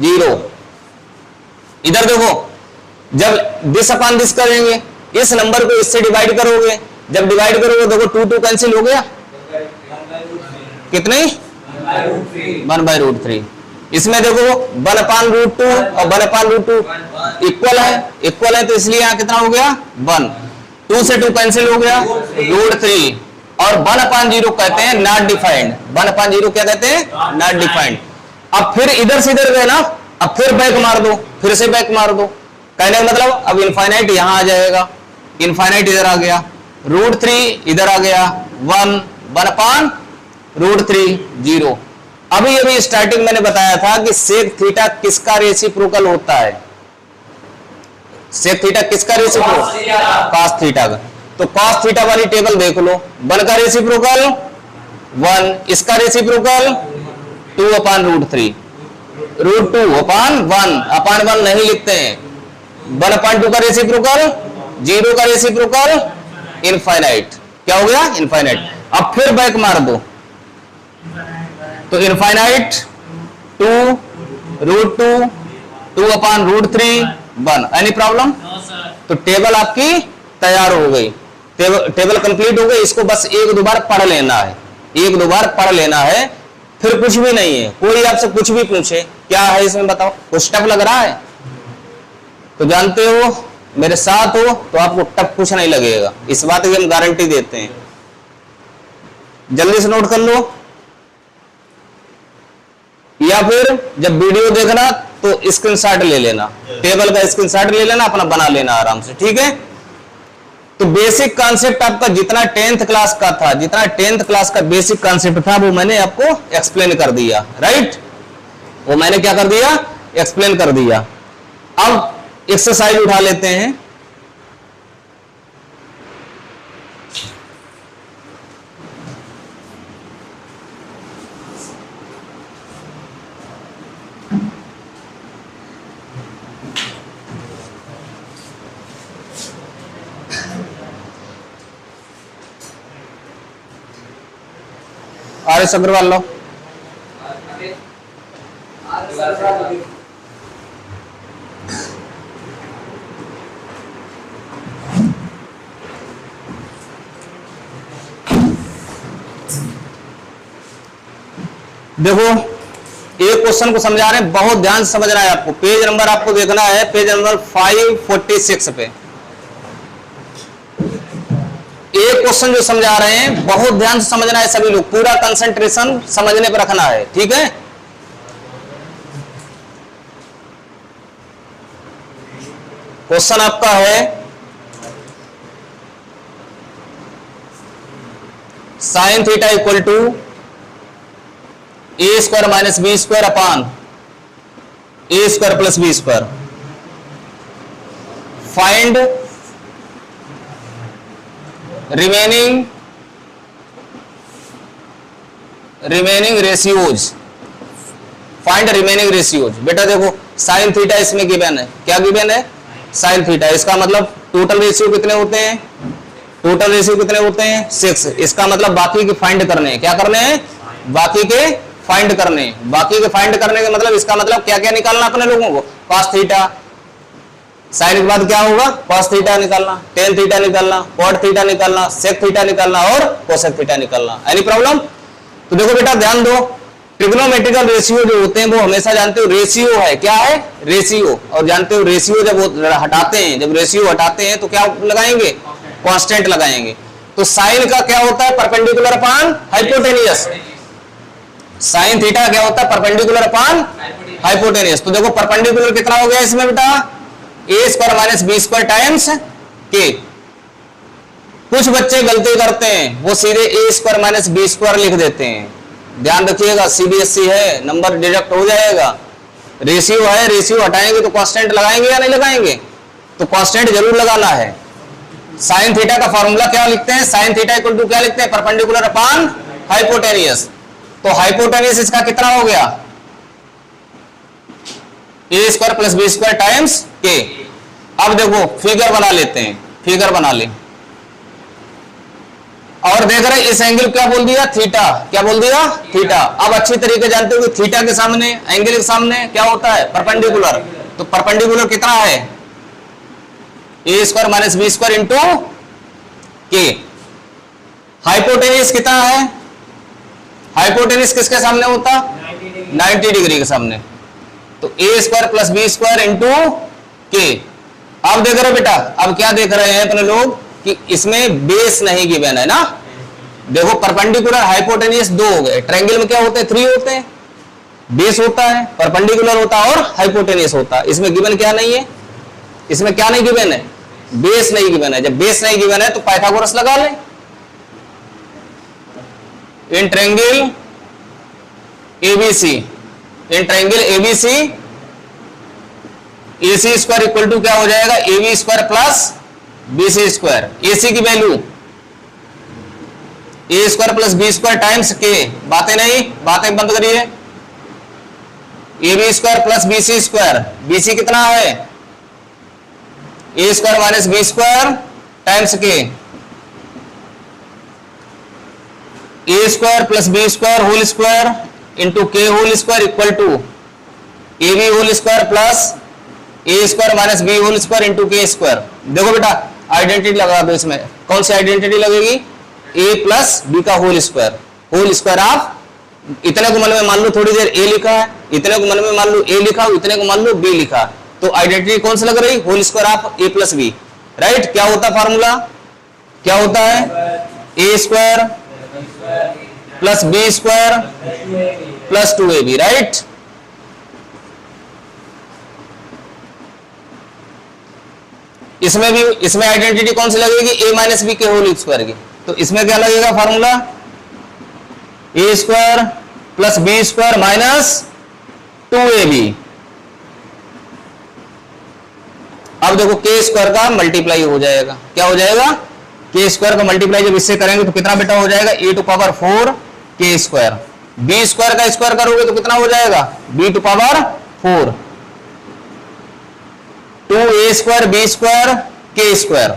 0। इधर देखो जब दिस अपान दिस करेंगे, इस नंबर को इससे डिवाइड करोगे, जब डिवाइड करोगे देखो 2 2 कैंसिल हो गया, कितने? 1/√3। इसमें देखो 1/√2 और 1/√2 इक्वल है, तो इसलिए यहां कितना हो गया? 1। 2 से 2 कैंसिल हो गया, √3। और 1/0 कहते हैं नॉट डिफाइंड। 1/0 क्या कहते हैं? Not defined. अब फिर इधर से इधर गए ना, अब फिर बैक मार दो, फिर से बैक मार दो। कहने का मतलब अब इनफाइनाइट यहां आ जाएगा, इनफाइनाइट इधर आ गया, √3 इधर आ गया, 1 1/√3 0। अभी स्टार्टिंग मैंने बताया था कि सेक थीटा किसका रेसिप्रोकल होता है? सेक थीटा किसका रेसिप्रोकल? cos थीटा का। तो cos थीटा वाली टेबल देख लो, 1 का रेसिप्रोकल 1, इसका रेसिप्रोकल 2/√3, √2/1 नहीं लिखते हैं। 1/2 का रेसिप्रोकल 0 का रेसिप्रोकल इनफाइनाइट। क्या हो गया? इनफाइनाइट। अब फिर बैक मार दो, तो इनफाइनाइट 2 √2 2/√3 1। Any problem? तो टेबल आपकी तैयार हो गई। टेबल कंप्लीट हो गई, इसको बस एक दो बार पढ़ लेना है, एक दो बार पढ़ लेना है, फिर कुछ भी नहीं है। कोई आपसे कुछ भी पूछे क्या है इसमें बताओ, कुछ टफ लग रहा है तो जानते हो मेरे साथ हो तो आपको टफ कुछ नहीं लगेगा, इस बात की हम गारंटी देते हैं। जल्दी से नोट कर लो, या फिर जब वीडियो देखना तो स्क्रीनशॉट ले लेना, टेबल का स्क्रीनशॉट ले लेना, अपना बना लेना आराम से, ठीक है। तो बेसिक कॉन्सेप्ट आपका जितना 10th क्लास का था, जितना 10th क्लास का बेसिक कॉन्सेप्ट था वो मैंने आपको एक्सप्लेन कर दिया, राइट, वो मैंने क्या कर दिया, एक्सप्लेन कर दिया। अब एक्सरसाइज उठा लेते हैं। आर.एस. अग्रवाल लो। देखो एक क्वेश्चन को समझा रहे हैं, बहुत ध्यान से समझना है आपको। पेज नंबर आपको देखना है, पेज नंबर 546 पे एक क्वेश्चन जो समझा रहे हैं, बहुत ध्यान से समझना है सभी लोग, पूरा कंसंट्रेशन समझने पर रखना है, ठीक है। क्वेश्चन आपका है sine theta equal to A square minus B square upon A square plus B square. Find remaining ratios, find remaining ratios. बेटा देखो साइन थीटा इसमें गिवन है, क्या गिवन है, साइन थीटा। इसका मतलब टोटल रेशियो कितने होते हैं, टोटल रेशियो कितने होते हैं 6। इसका मतलब बाकी के फाइंड करने हैं, क्या करने हैं, बाकी के फाइंड करने, बाकी के फाइंड करने का मतलब इसका मतलब क्या क्या निकालना अपने लोगों को, cos थीटा, साइन के बाद क्या होगा cos थीटा निकालना, tan थीटा निकालना, cot थीटा निकालना, sec थीटा निकालना और cosec थीटा निकालना। Any problem? तो देखो बेटा ध्यान दो, ट्रिग्नोमेट्रिकल रेशियो जो होते हैं वो हमेशा जानते हो रेशियो है, क्या है, रेशियो। और जानते हो रेशियो जब हटाते हैं, जब रेशियो हटाते हैं तो क्या लगाएंगे, कांस्टेंट लगाएंगे। तो साइन का क्या होता है, perpendicular upon hypotenuse. Sine theta क्या होता है, परपेंडिकुलर अपॉन हाइपोटेनियस। तो देखो परपेंडिकुलर कितना हो गया इसमें बेटा, A square minus B square times k. कुछ बच्चे गलती करते हैं, वो सीधे A square minus B square लिख देते हैं। ध्यान रखिएगा, सीबीएसई है, नंबर डिडक्ट हो जाएगा। रेशियो है, रेशियो हटाएंगे तो कांस्टेंट लगाएंगे या नहीं लगाएंगे, तो कांस्टेंट जरूर लगाना है। साइन थीटा का फॉर्मूला क्या लिखते हैं, साइन थीटा इक्वल टू क्या लिखते हैं, परपेंडिकुलर अपॉन हाइपोटेनियस। तो हाइपोटेनियस इसका कितना हो गया, A square plus B square times k. अब देखो फिगर बना लेते हैं, फिगर बना ले और देख रहे इस एंगल क्या बोल दिया, थीटा, क्या बोल दिया, थीटा। अब अच्छी तरीके जानते हो कि थीटा के सामने, एंगल के सामने क्या होता है, परपेंडिकुलर। तो परपेंडिकुलर कितना है, A square minus B square into k. Hypotenuse कितना है, हाइपोटेनियस किसके सामने होता, 90 डिग्री के सामने। तो A square plus B square into k. अब देख रहे बेटा, अब क्या देख रहे हैं अपने लोग कि इसमें बेस नहीं गिवन है ना। देखो परपेंडिकुलर हाइपोटेनियस 2 हो गए, ट्रायंगल में क्या होते हैं, 3 होते हैं। बेस होता है, परपेंडिकुलर होता है और हाइपोटेनियस होता है। इसमें गिवन क्या नहीं है, इसमें क्या नहीं गिवन है, बेस नहीं गिवन है। जब बेस नहीं गिवन है तो पाइथागोरस लगा लें। In triangle ABC, in triangle ABC AC square equal to क्या हो जाएगा, AB square plus BC square. AC की value A square plus B square times k. बातें नहीं, बातें बंद करिए। AB square plus BC square, BC कितना है, A square minus B square times k. A square plus B square whole square into k whole square equal to AB whole square plus A square minus B whole square into के स्क्वायर। देखो बेटा आइडेंटिटी लगा दो इसमें। कौन सी आइडेंटिटी लगेगी? a प्लस बी का होल स्क्वायर ऑफ, इतने को मन में मान लो थोड़ी देर a लिखा है, इतने को मन में मान लो a लिखा, इतने को मान लो b लिखा, तो आइडेंटिटी कौन सी लग रही? Whole square of a plus B, right. क्या होता फार्मूला? क्या होता है? a square plus B square plus 2ab, right. इसमें आइडेंटिटी कौन सी लगेगी? a माइनस बी के होल स्क्वायर की। तो इसमें क्या लगेगा formula? a square plus B square minus 2ab। अब देखो k स्क्वायर का मल्टीप्लाई हो जाएगा। क्या हो जाएगा? k स्क्वायर का मल्टीप्लाई जब इससे करेंगे तो कितना बेटा हो जाएगा? a to power 4 k square. b square का स्क्वायर करोगे तो कितना हो जाएगा? b to power 4 2a square b square k square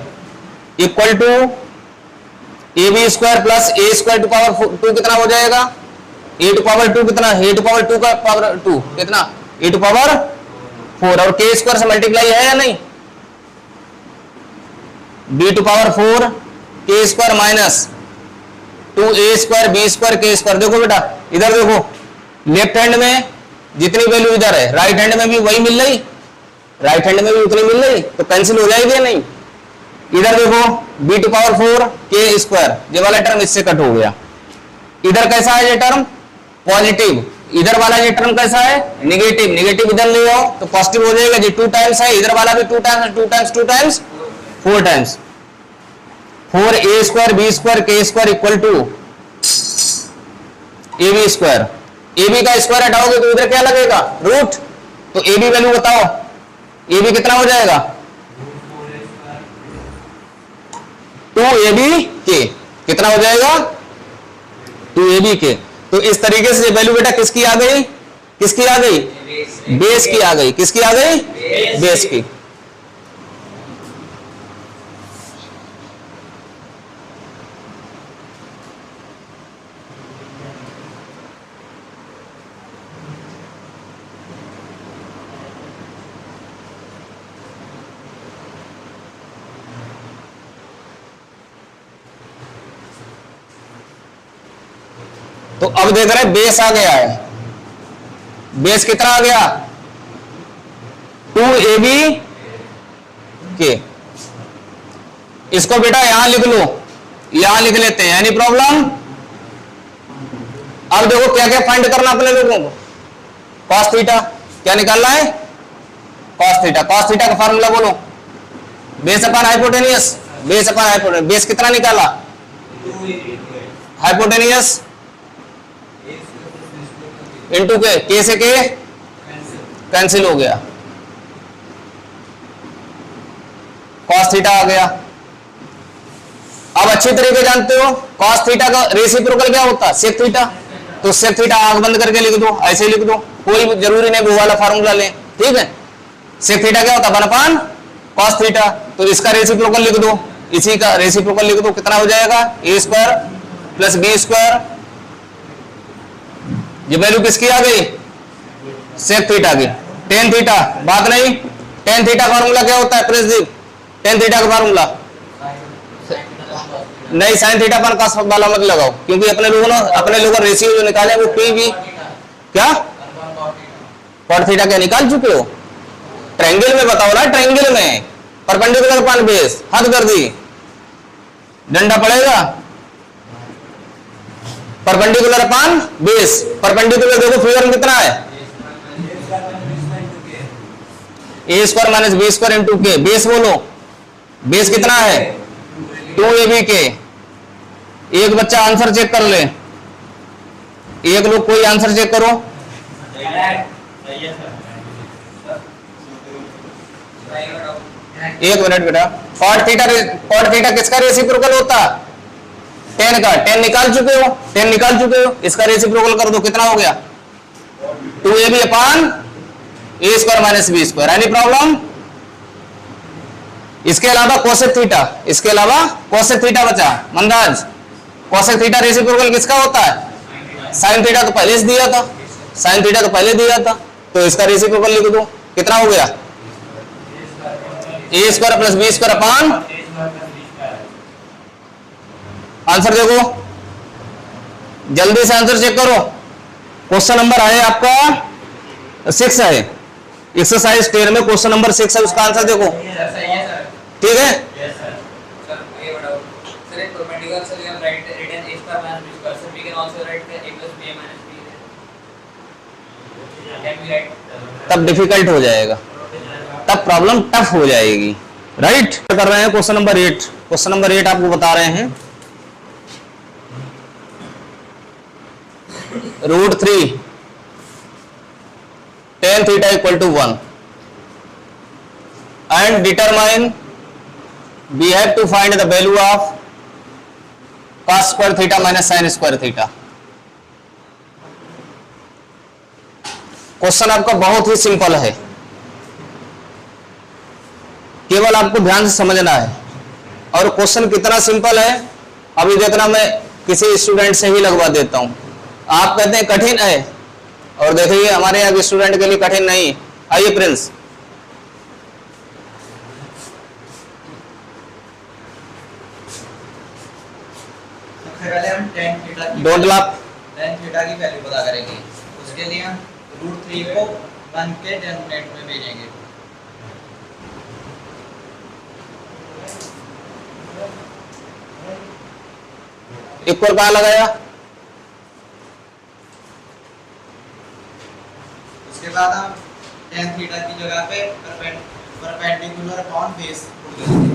equal to ab square plus a square to power 2 कितना हो जाएगा? a टू पावर 2 कितना? a टू पावर 2 का पावर 2 कितना? a to power 4। और k स्क्वायर से मल्टीप्लाई है या नहीं? b to power 4 k square minus 2a square b square k square. देखो बेटा इधर देखो, लेफ्ट हैंड में जितनी वैल्यू इधर है राइट हैंड में भी वही मिल रही, राइट हैंड में भी उतनी मिल रही, तो कैंसिल हो जाएगी या नहीं? इधर देखो b to power 4 k square, ये वाला टर्म इससे कट हो गया। इधर कैसा है ये टर्म? पॉजिटिव। इधर वाला ये टर्म कैसा है? नेगेटिव। नेगेटिव इधर ले आओ तो पॉजिटिव हो जाएगा। ये 2 टाइम्स है, इधर वाला भी 2 times, 2 times 2 times 4 times. 4a square b square k square equal to ab square. ab का स्क्वायर हटाओगे तो इधर क्या लगेगा? रूट। तो ab वैल्यू बताओ, ab कितना हो जाएगा? 2ab k कितना हो जाएगा? 2ab k। तो इस तरीके से वैल्यू बेटा किसकी आ गई? किसकी आ गई? बेस की आ गई। किसकी आ गई? बेस की। तो अब देख रहे हैं बेस आ गया है। बेस कितना आ गया? 2ab k। इसको बेटा यहां लिख लो, यहां लिख लेते हैं, एनी प्रॉब्लम? अब देखो क्या क्या फाइंड करना अपने लोगों को। cos थीटा क्या निकालना है? cos theta. cos थीटा का फार्मूला बोलो। बेस अपन हाइपोटेनियस, बेस अपन हाइपोटेनियस। बेस कितना निकाला? हाइपोटेनियस इंटू के से के कैंसिल हो गया, cos थीटा आ गया। अब अच्छी तरीके जानते हो cos थीटा का रेसिप्रोकल क्या होता है? Sec theta. तो सेक थीटा आंख बंद करके लिख दो, ऐसे लिख दो, कोई जरूरी नहीं वो वाला फार्मूला लें, ठीक है। सेक थीटा क्या होता है? 1/, cos थीटा। तो इसका रेसिप्रोकल लिख दो, इसी का रेसिप्रोकल लिख दो, कितना हो जाएगा? a square plus b square. ये वैल्यू किसकी आ गई? सेक थीटा की। टेन थीटा बात नहीं। टेन थीटा फार्मूला क्या होता है? प्रेस टेन थीटा का फार्मूला नहीं, साइन थीटा पर का वाला मत लगाओ, क्योंकि अपने लोगों रेशियो जो निकाले वो पी भी क्या कॉट थीटा क्या निकाल चुके हो? ट्रायंगल में बताओ ना, ट्रायंगल में परपेंडिकुलर अपॉन बेस हद कर दी, डंडा पड़ेगा। परपेंडिकुलर अपॉन बेस, परपेंडिकुलर देखो फिगर में कितना है? a square minus B square into k. Base बोलो, बेस कितना है? 2ab के। एक बच्चा आंसर चेक कर ले, एक लोग कोई आंसर चेक करो। एक मिनट बेटा। कॉट थीटा किसका रेसिप्रोकल होता? 10 का। 10 निकाल चुके हो, 10 निकाल चुके हो, इसका रेसिप्रोकल कर दो, कितना हो गया? 2ab upon a square minus B square. Any problem? इसके अलावा कोसेक थीटा, इसके अलावा कोसेक थीटा बचा मंदाज। कोसेक थीटा रेसिप्रोकल किसका होता है? साइन थीटा तो पहले से दिया था, साइन थीटा तो पहले दिया था, तो इसका रेसिप्रोकल लिख दो, कितना हो गया? a square plus B square upon answer देखो, जल्दी से आंसर चेक करो। क्वेश्चन नंबर है आपका 6 है, एक्सरसाइज 10 में क्वेश्चन नंबर 6 है, उसका आंसर देखो। सर सही है सर। ठीक है, यस सर। सर ये बताओ सर, एक perpendicular sir, you have written a square minus b square, so we can also write the a plus b minus b, can we write? तब डिफिकल्ट हो जाएगा, तब प्रॉब्लम टफ हो जाएगी। राइट, कर रहे हैं क्वेश्चन नंबर 8। क्वेश्चन नंबर 8 आपको बता रहे हैं, √3 tan theta equal to 1 and determine, we have to find the value of cos square theta minus sin square theta। Question आपका बहुत ही सिंपल है, केवल आपको ध्यान से समझना है। और क्वेश्चन कितना सिंपल है अभी देखना, मैं किसी स्टूडेंट से ही लगवा देता हूं। आप कहते हैं कठिन है, और देखिए हमारे यहाँ स्टूडेंट के लिए कठिन नहीं। आइए प्रिंस, सबसे पहले हम tan थीटा की डोंट लाफ। tan थीटा की वैल्यू पता करेंगे। उसके लिए हम √3 को 1 के डिनोमिनेटर में भेजेंगे। इक्वल कहाँ लगाया? उसके बाद हम tan थीटा की जगह पे परपेंडिकुलर अपॉन बेस पुट करेंगे।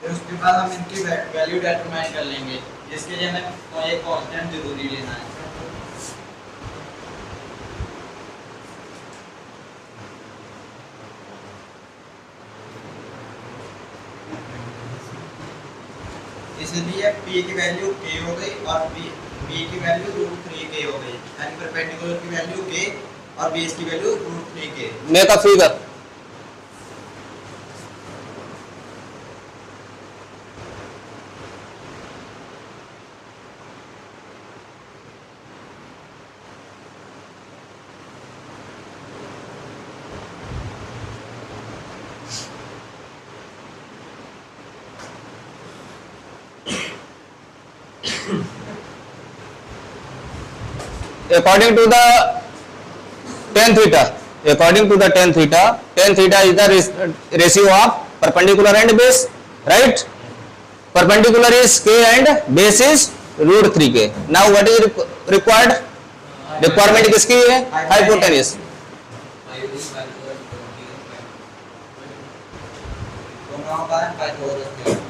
फिर उसके बाद हम इनकी वैल्यू डिटरमाइन कर लेंगे, जिसके लिए हमें एक कांस्टेंट जरूरी लेना है। इसलिए p की वैल्यू k हो गई और b की वैल्यू √3k हो गई, यानी परपेंडिकुलर की वैल्यू k और बेस की value √3k। Make a figure. According to the tan theta, tan theta is the ratio of perpendicular and base, right? Perpendicular is k and base is √3k. Now what is required? Requirement किसकी है? Hypotenuse. दोनों का Pythagoras theorem.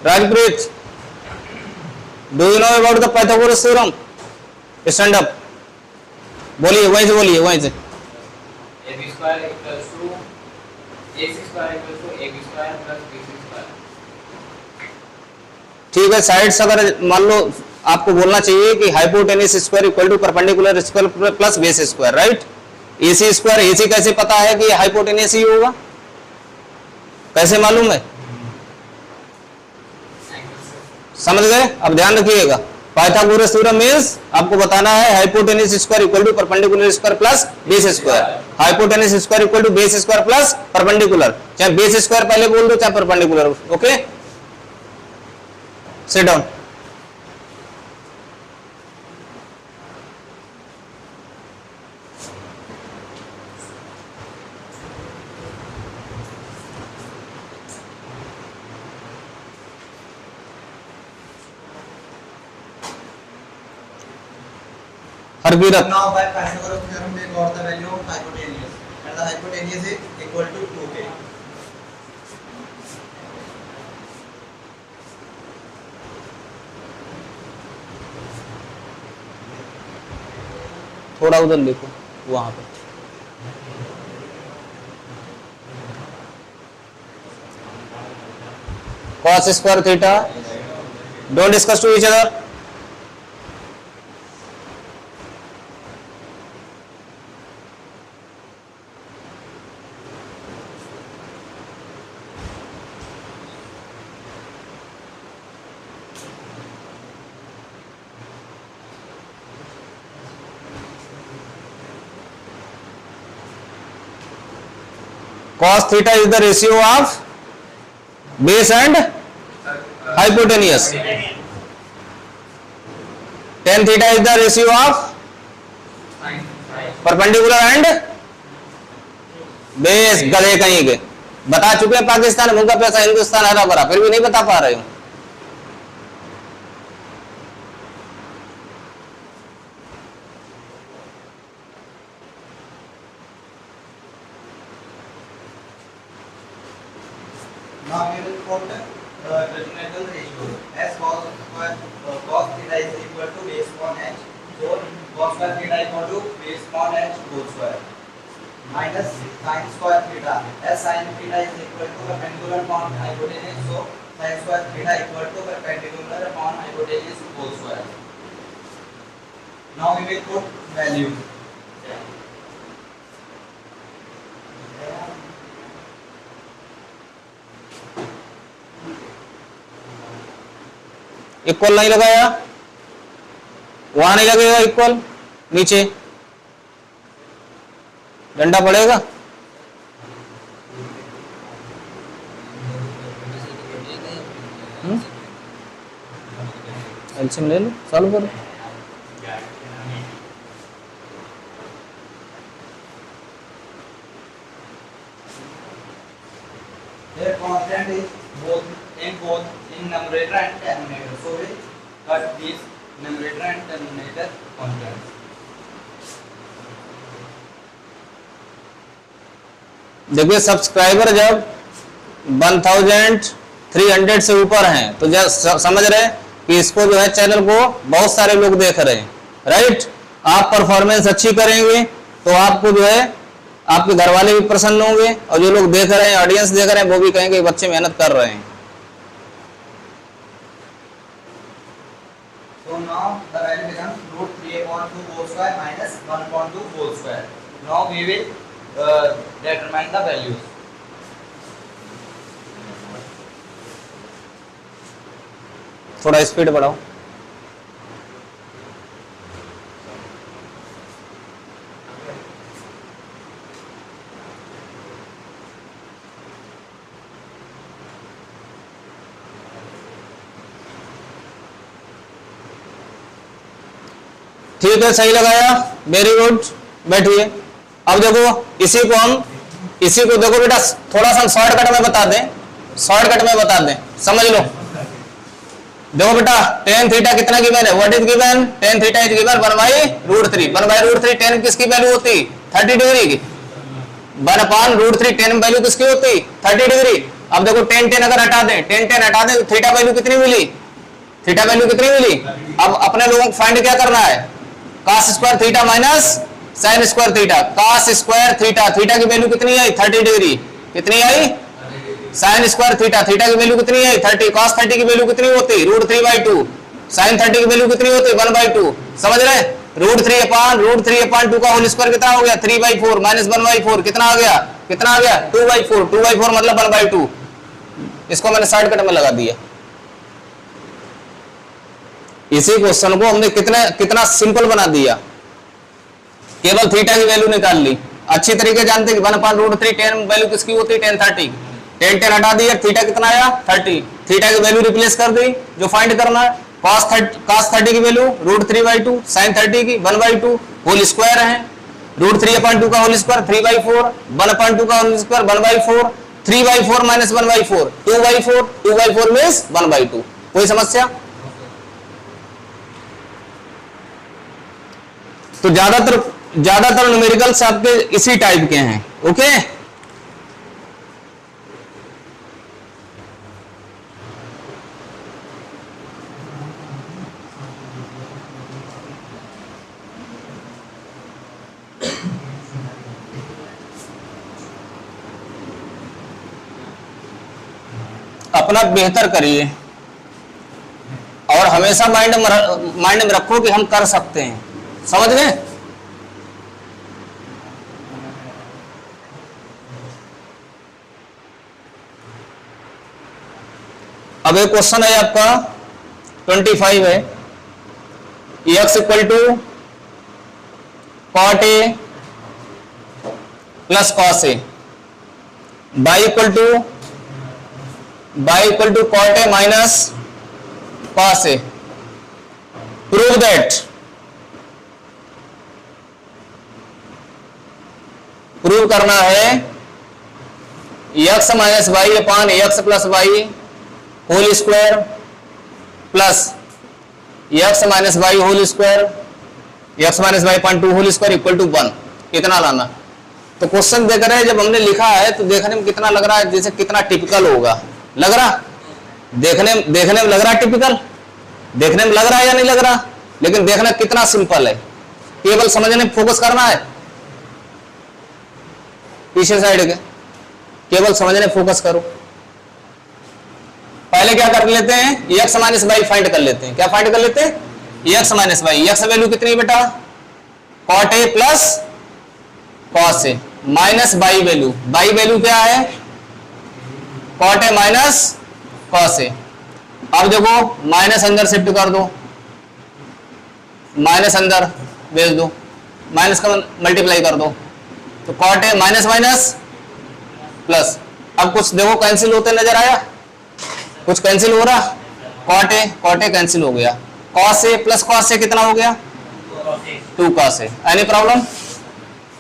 Rajpreet, do you know about the Pythagoras theorem? Stand up. बोलिए, वहीं से बोलिए, वहीं से। ab square equals to ac square equals to ab square plus bc square। ठीक है, साइड से अगर मान लो आपको बोलना चाहिए कि hypotenuse square equal to perpendicular square plus base square, right? AC square, AC कैसे पता है कि हाइपोटेनिस ही होगा? कैसे मालूम है? समझ गए? अब ध्यान रखिएगा, पाइथागोरस थ्योरम मींस आपको बताना है hypotenuse square equal to perpendicular square plus base square. Hypotenuse square equal to base square plus perpendicular, चाहे बेस स्क्वायर पहले बोल दो चाहे परपेंडिकुलर। Okay, sit down. हरवीरत, Now by Pythagoras theorem we got the value of hypotenuse, and the hypotenuse is equal to 2k. थोड़ा उधर देखो, वहां पे cos square theta. Don't discuss to each other. Cos theta is the ratio of base and hypotenuse. Tan theta is the ratio of perpendicular and base. गधे कहीं के बता चुके हैं पाकिस्तान भूखा प्यासा हिंदुस्तान हरा भरा, फिर भी नहीं बता पा रहे हो. Now we will put trigonometrical ratios. As cos theta is equal to base upon h, so cos square theta equal to base upon h whole square minus sin square theta. As sin theta is equal to perpendicular upon hypotenuse, so sin square theta equal to perpendicular upon hypotenuse whole square. Now we will put value. Equal नहीं लगाया, वहां नहीं लगेगा इक्वल, नीचे डंडा पड़ेगा. एलसीएम ले लो, सॉल्व करो. Their constant is both in numerator and denominator. So we cut these numerator and denominator constants. देखिए सब्सक्राइबर जब 1300 से ऊपर हैं तो समझ रहे हैं कि इसको जो है चैनल को बहुत सारे लोग देख रहे हैं, राइट. आप परफॉर्मेंस अच्छी करेंगे तो आपको जो है आपके घर वाले भी प्रसन्न होंगे और जो लोग देख रहे हैं, ऑडियंस देख रहे हैं, वो भी कहेंगे बच्चे मेहनत कर रहे हैं. So now the value becomes root 3 upon 2 whole square minus 1 upon 2 whole square. Now we will determine the values. थोड़ा स्पीड बढ़ाओ. ठीक है, सही लगाया, वेरी गुड. बैठिए. अब देखो इसी को देखो बेटा, थोड़ा सा शॉर्टकट में बता दें, समझ लो. देखो बेटा tan थीटा कितना गिवन है, what is given, tan theta is given 1/√3. 1/√3 tan किसकी वैल्यू होती, 30 डिग्री की. 1/√3 tan वैल्यू किसकी होती, 30 डिग्री. अब देखो tan अगर हटा दें तो थीटा वैल्यू कितनी मिली, अब अपने लोगों को फाइंड क्या करना है, cos square theta minus sin square theta. cos square theta की वैल्यू कितनी आई, 30 डिग्री. कितनी आई, sin स्क्वायर थीटा की वैल्यू कितनी आई, 30. cos 30 की वैल्यू कितनी होती, √3/2. sin 30 की वैल्यू कितनी होती, 1/2. समझ रहे, √3/2 का होल स्क्वायर कितना हो गया, 3/4 माइनस 1/4 कितना आ गया 2/4 मतलब 1/2. इसको मैंने शॉर्टकट में लगा दिया. इसी क्वेश्चन को हमने कितना सिंपल बना दिया, केवल थीटा की वैल्यू निकाल ली. अच्छी तरीके जानते कि 1/√3 tan वैल्यू किसकी होती है, tan 30. tan हटा दिया, थीटा कितना आया 30. थीटा की वैल्यू रिप्लेस कर दी, जो फाइंड करना है. cos 30 की वैल्यू √3/2, sin 30 की 1/2, होल स्क्वायर है. √3/2 का होल स्क्वायर 3/4, 1/2 का होल स्क्वायर 1/4, 3/4 माइनस 1/4 2/4 मींस 1/2. कोई समस्या? तो ज्यादातर न्यूमेरिकल्स आपके इसी टाइप के हैं. ओके, अपना बेहतर करिए और हमेशा माइंड में रखो कि हम कर सकते हैं। समझ गए? अब एक क्वेश्चन है आपका 25 है, x equal to cot A plus cos A, y equal to cot A minus cos A. Prove that, prove करना है x minus Y upon x plus Y whole square plus x minus y whole square, x minus y point two whole square equal to 1, इतना लाना। तो क्वेश्चन देख रहे हैं, जब हमने लिखा है तो देखने में कितना लग रहा है, जैसे कितना टिपिकल होगा, लग रहा, देखने में लग रहा है टिपिकल, देखने में लग रहा है या नहीं लग रहा, लेकिन देखना कितना सिंपल है, केवल समझने में फोकस करना है, पीछे साइड के केवल समझने में फोकस करो। पहले क्या कर लेते हैं, एक्स माइनस वाई फाइंड कर लेते हैं। क्या फाइंड कर लेते हैं? X minus y. X value कितनी बेटा? Cot A plus cos a minus y value, y value क्या है? कॉट ए माइनस कॉस ए। अब देखो माइनस अंदर शिफ्ट कर दो, माइनस अंदर भेज दो, माइनस का मल्टीप्लाई कर दो, तो कॉट ए माइनस माइनस प्लस। अब कुछ देखो कैंसिल होते नजर आया, कुछ कैंसिल हो रहा, कॉट ए कैंसिल हो गया, कॉस ए प्लस कॉस ए कितना हो गया? 2 कॉस ए। Any problem?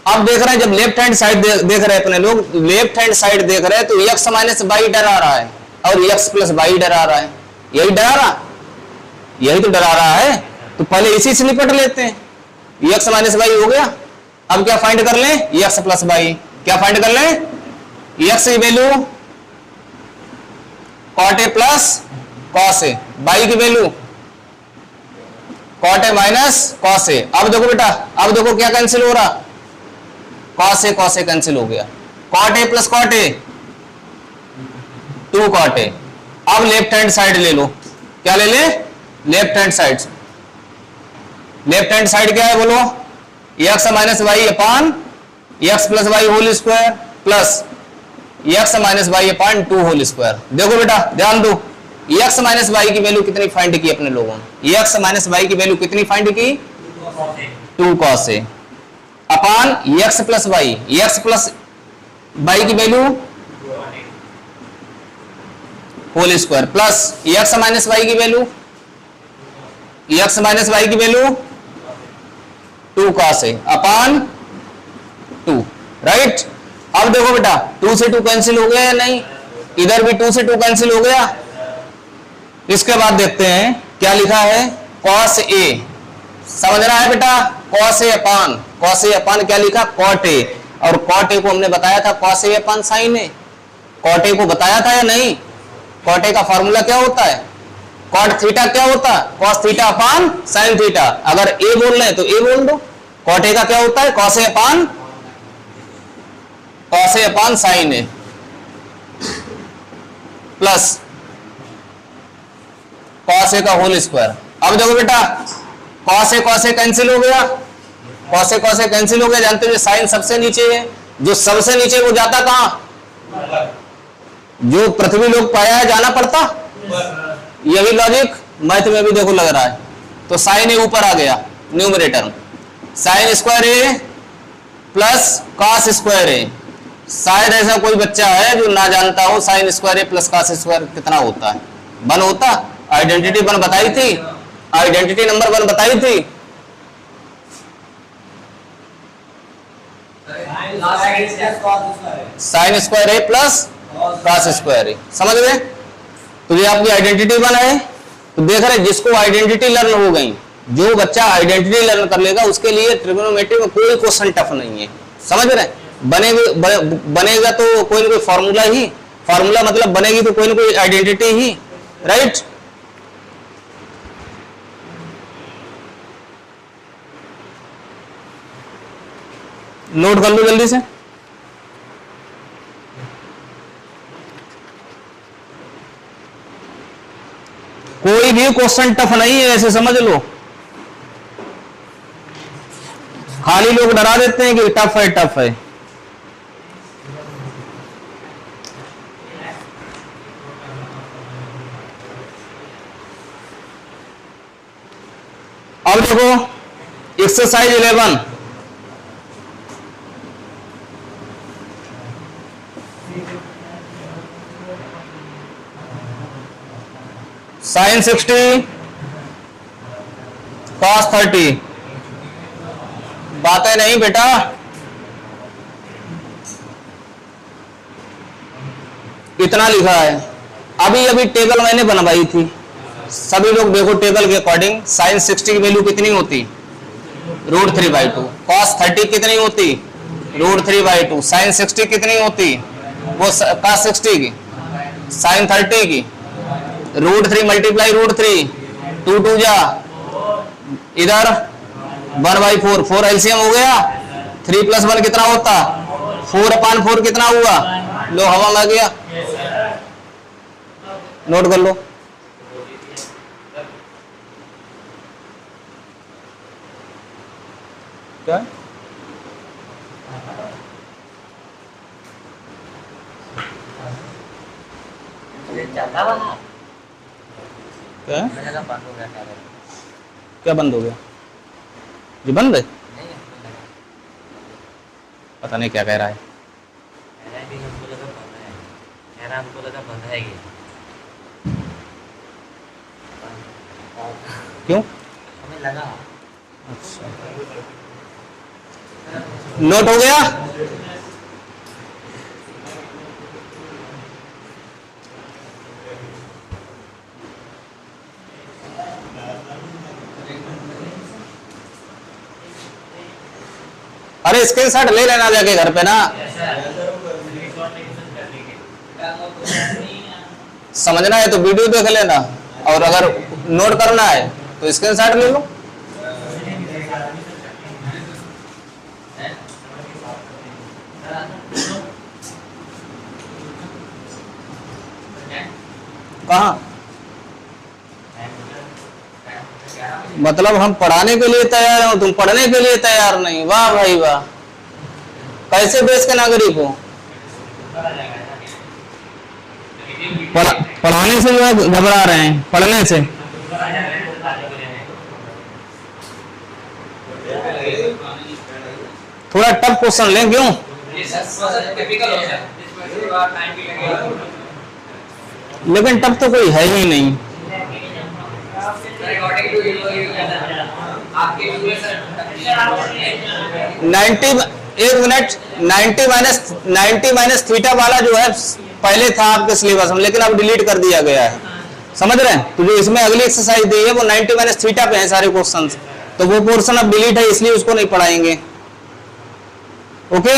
अब देख रहे हैं, जब लेफ्ट हैंड साइड देख रहे हैं अपने लोग, लेफ्ट हैंड साइड देख रहे हैं तो एक्स माइनस वाई डरा रहा है और एक्स प्लस वाई डरा रहा है, यही डरा रहा, यही तो डरा रहा है। तो पहले इसी से निपट लेते हैं, एक्स माइनस वाई हो गया। अब क्या फाइंड कर लें? X plus Y. क्या फाइंड कर लें? एक्स की value cot A plus cos A, Y की वैल्यू कॉट ए माइनस कॉस ए। अब देखो बेटा, अब देखो क्या कैंसिल हो रहा, कॉस ए कैंसिल हो गया, cot A plus cot A 2 cot A. अब लेफ्ट हैंड साइड ले लो, क्या ले ले? Left hand side. Left hand side क्या है बोलो? X minus Y upon x plus Y whole square plus x minus Y upon 2 whole square. देखो बेटा ध्यान दो, एक्स माइनस वाई की वैल्यू कितनी फाइंड की अपने लोगों ने? एक्स माइनस वाई की वैल्यू कितनी फाइंड की? 2 कॉस ए upon x plus Y, X plus Y की value whole square plus x minus Y की वैल्यू, एक्स माइनस वाई की वैल्यू 2 कॉस ए अपान 2, राइट। अब देखो बेटा 2 से 2 कैंसिल हो गया या नहीं? इधर भी 2 से 2 कैंसिल हो गया। इसके बाद देखते हैं क्या लिखा है, कॉस ए। समझ रहा है बेटा? कॉस ए अपान क्या लिखा? Cot a. और कॉट ए को हमने बताया था cos A upon sine a, cot a को बताया था या नहीं? कॉट ए का फॉर्मूला क्या होता है? कॉट थीटा क्या होता है? Cos theta upon sine theta. अगर ए बोल रहे हैं तो ए बोल दो। कॉट ए का क्या होता है? Cos A upon sine A plus cos ए का होल स्क्वायर। अब देखो बेटा कॉस ए कैंसिल हो गया, कॉस ए कैंसिल हो गया। जानते हो साइन सबसे नीचे है, जो सबसे नीचे वो जाता कहां? जो पृथ्वी लोग पाया है जाना पड़ता। यही लॉजिक मैथ में भी देखो लग रहा है। तो साइन ए ऊपर आ गया न्यूमरेटर में, साइन स्क्वायर ए प्लस कॉस स्क्वायर ए। शायद ऐसा कोई बच्चा है जो ना जानता हो साइन स्क्वायर ए प्लस कॉस स्क्वायर कितना होता है। 1 होता, आइडेंटिटी 1 बताई थी, आइडेंटिटी नंबर 1 बताई थी। साइन स्क्वायर ए प्लस कॉस स्क्वायर ए, समझ गए? तो ये आपकी आइडेंटिटी 1 है। तो देख रहे जिसको आइडेंटिटी लर्न हो गई, जो बच्चा आइडेंटिटी लर्न कर लेगा उसके लिए ट्रिग्नोमेट्री में कोई क्वेश्चन टफ नहीं है। समझ रहे? बनेगा तो कोई ना कोई फॉर्मूला ही, फॉर्मूला मतलब बनेगी तो कोई ना कोई आइडेंटिटी ही, राइट। नोट कर लो जल्दी से। भी क्वेश्चन टफ नहीं है, ऐसे समझ लो। खाली लोग डरा देते हैं कि टफ है टफ है। अब देखो एक्सरसाइज 11, sin 60 cos 30। बातें नहीं बेटा, इतना लिखा है। अभी अभी टेबल मैंने बनवाई थी, सभी लोग देखो टेबल के अकॉर्डिंग। sin 60 की वैल्यू कितनी होती? √3/2। cos 30 कितनी होती? √3/2। sin 60 कितनी होती? वो cos 60 की, sin 30 की √3 मल्टीप्लाई √3, 2 2 जा इधर 1/4, 4 एलसीएम हो गया। 3 + 1 कितना होता? 4/4 कितना हुआ? लो हवा में आ गया, नोट कर लो। क्या चलता वाला क्या मेरा बंद हो गया। क्या बंद हो गया जी? बंद है? नहीं पता नहीं क्या कह रहा है। हमको लगा बंद है, कह रहा हमको लगा बंद है ये। क्यों? हमें लगा। अच्छा, नोट हो गया। अरे स्क्रीनशॉट ले लेना जाके घर पे ना, समझना है तो वीडियो देख लेना, और अगर नोट करना है तो स्क्रीनशॉट ले लो। कहाँ? मतलब हम पढ़ाने के लिए तैयार हो, तुम पढ़ने के लिए तैयार नहीं। वाह भाई वाह, कैसे देश के नागरिक हो। पढ़ाने से जो है घबरा रहे हैं, पढ़ने से। थोड़ा टफ क्वेश्चन लें, क्यों? लेकिन टफ तो कोई है ही नहीं। According to आपके 90 माइनस थीटा वाला जो है पहले था आपके सिलेबस में, लेकिन अब डिलीट कर दिया गया है। समझ रहे हैं? तो जो इसमें अगली एक्सरसाइज दी है वो 90 - थीटा पे है सारे क्वेश्चंस, तो वो पोर्शन अब डिलीट है, इसलिए उसको नहीं पढ़ाएंगे। ओके,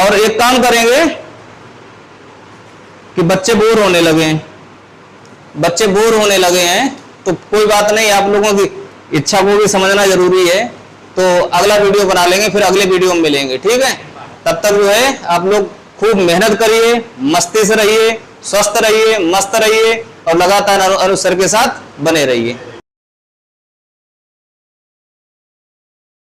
और एक काम करेंगे कि बच्चे बोर होने लगे हैं, बच्चे बोर होने लगे हैं, तो कोई बात नहीं, आप लोगों की इच्छा को भी समझना जरूरी है। तो अगला वीडियो बना लेंगे, फिर अगले वीडियो में मिलेंगे, ठीक है? तब तक जो है आप लोग खूब मेहनत करिए, मस्ती से रहिए, स्वस्थ रहिए, मस्त रहिए, और लगातार अनुसर के साथ बने रहिए।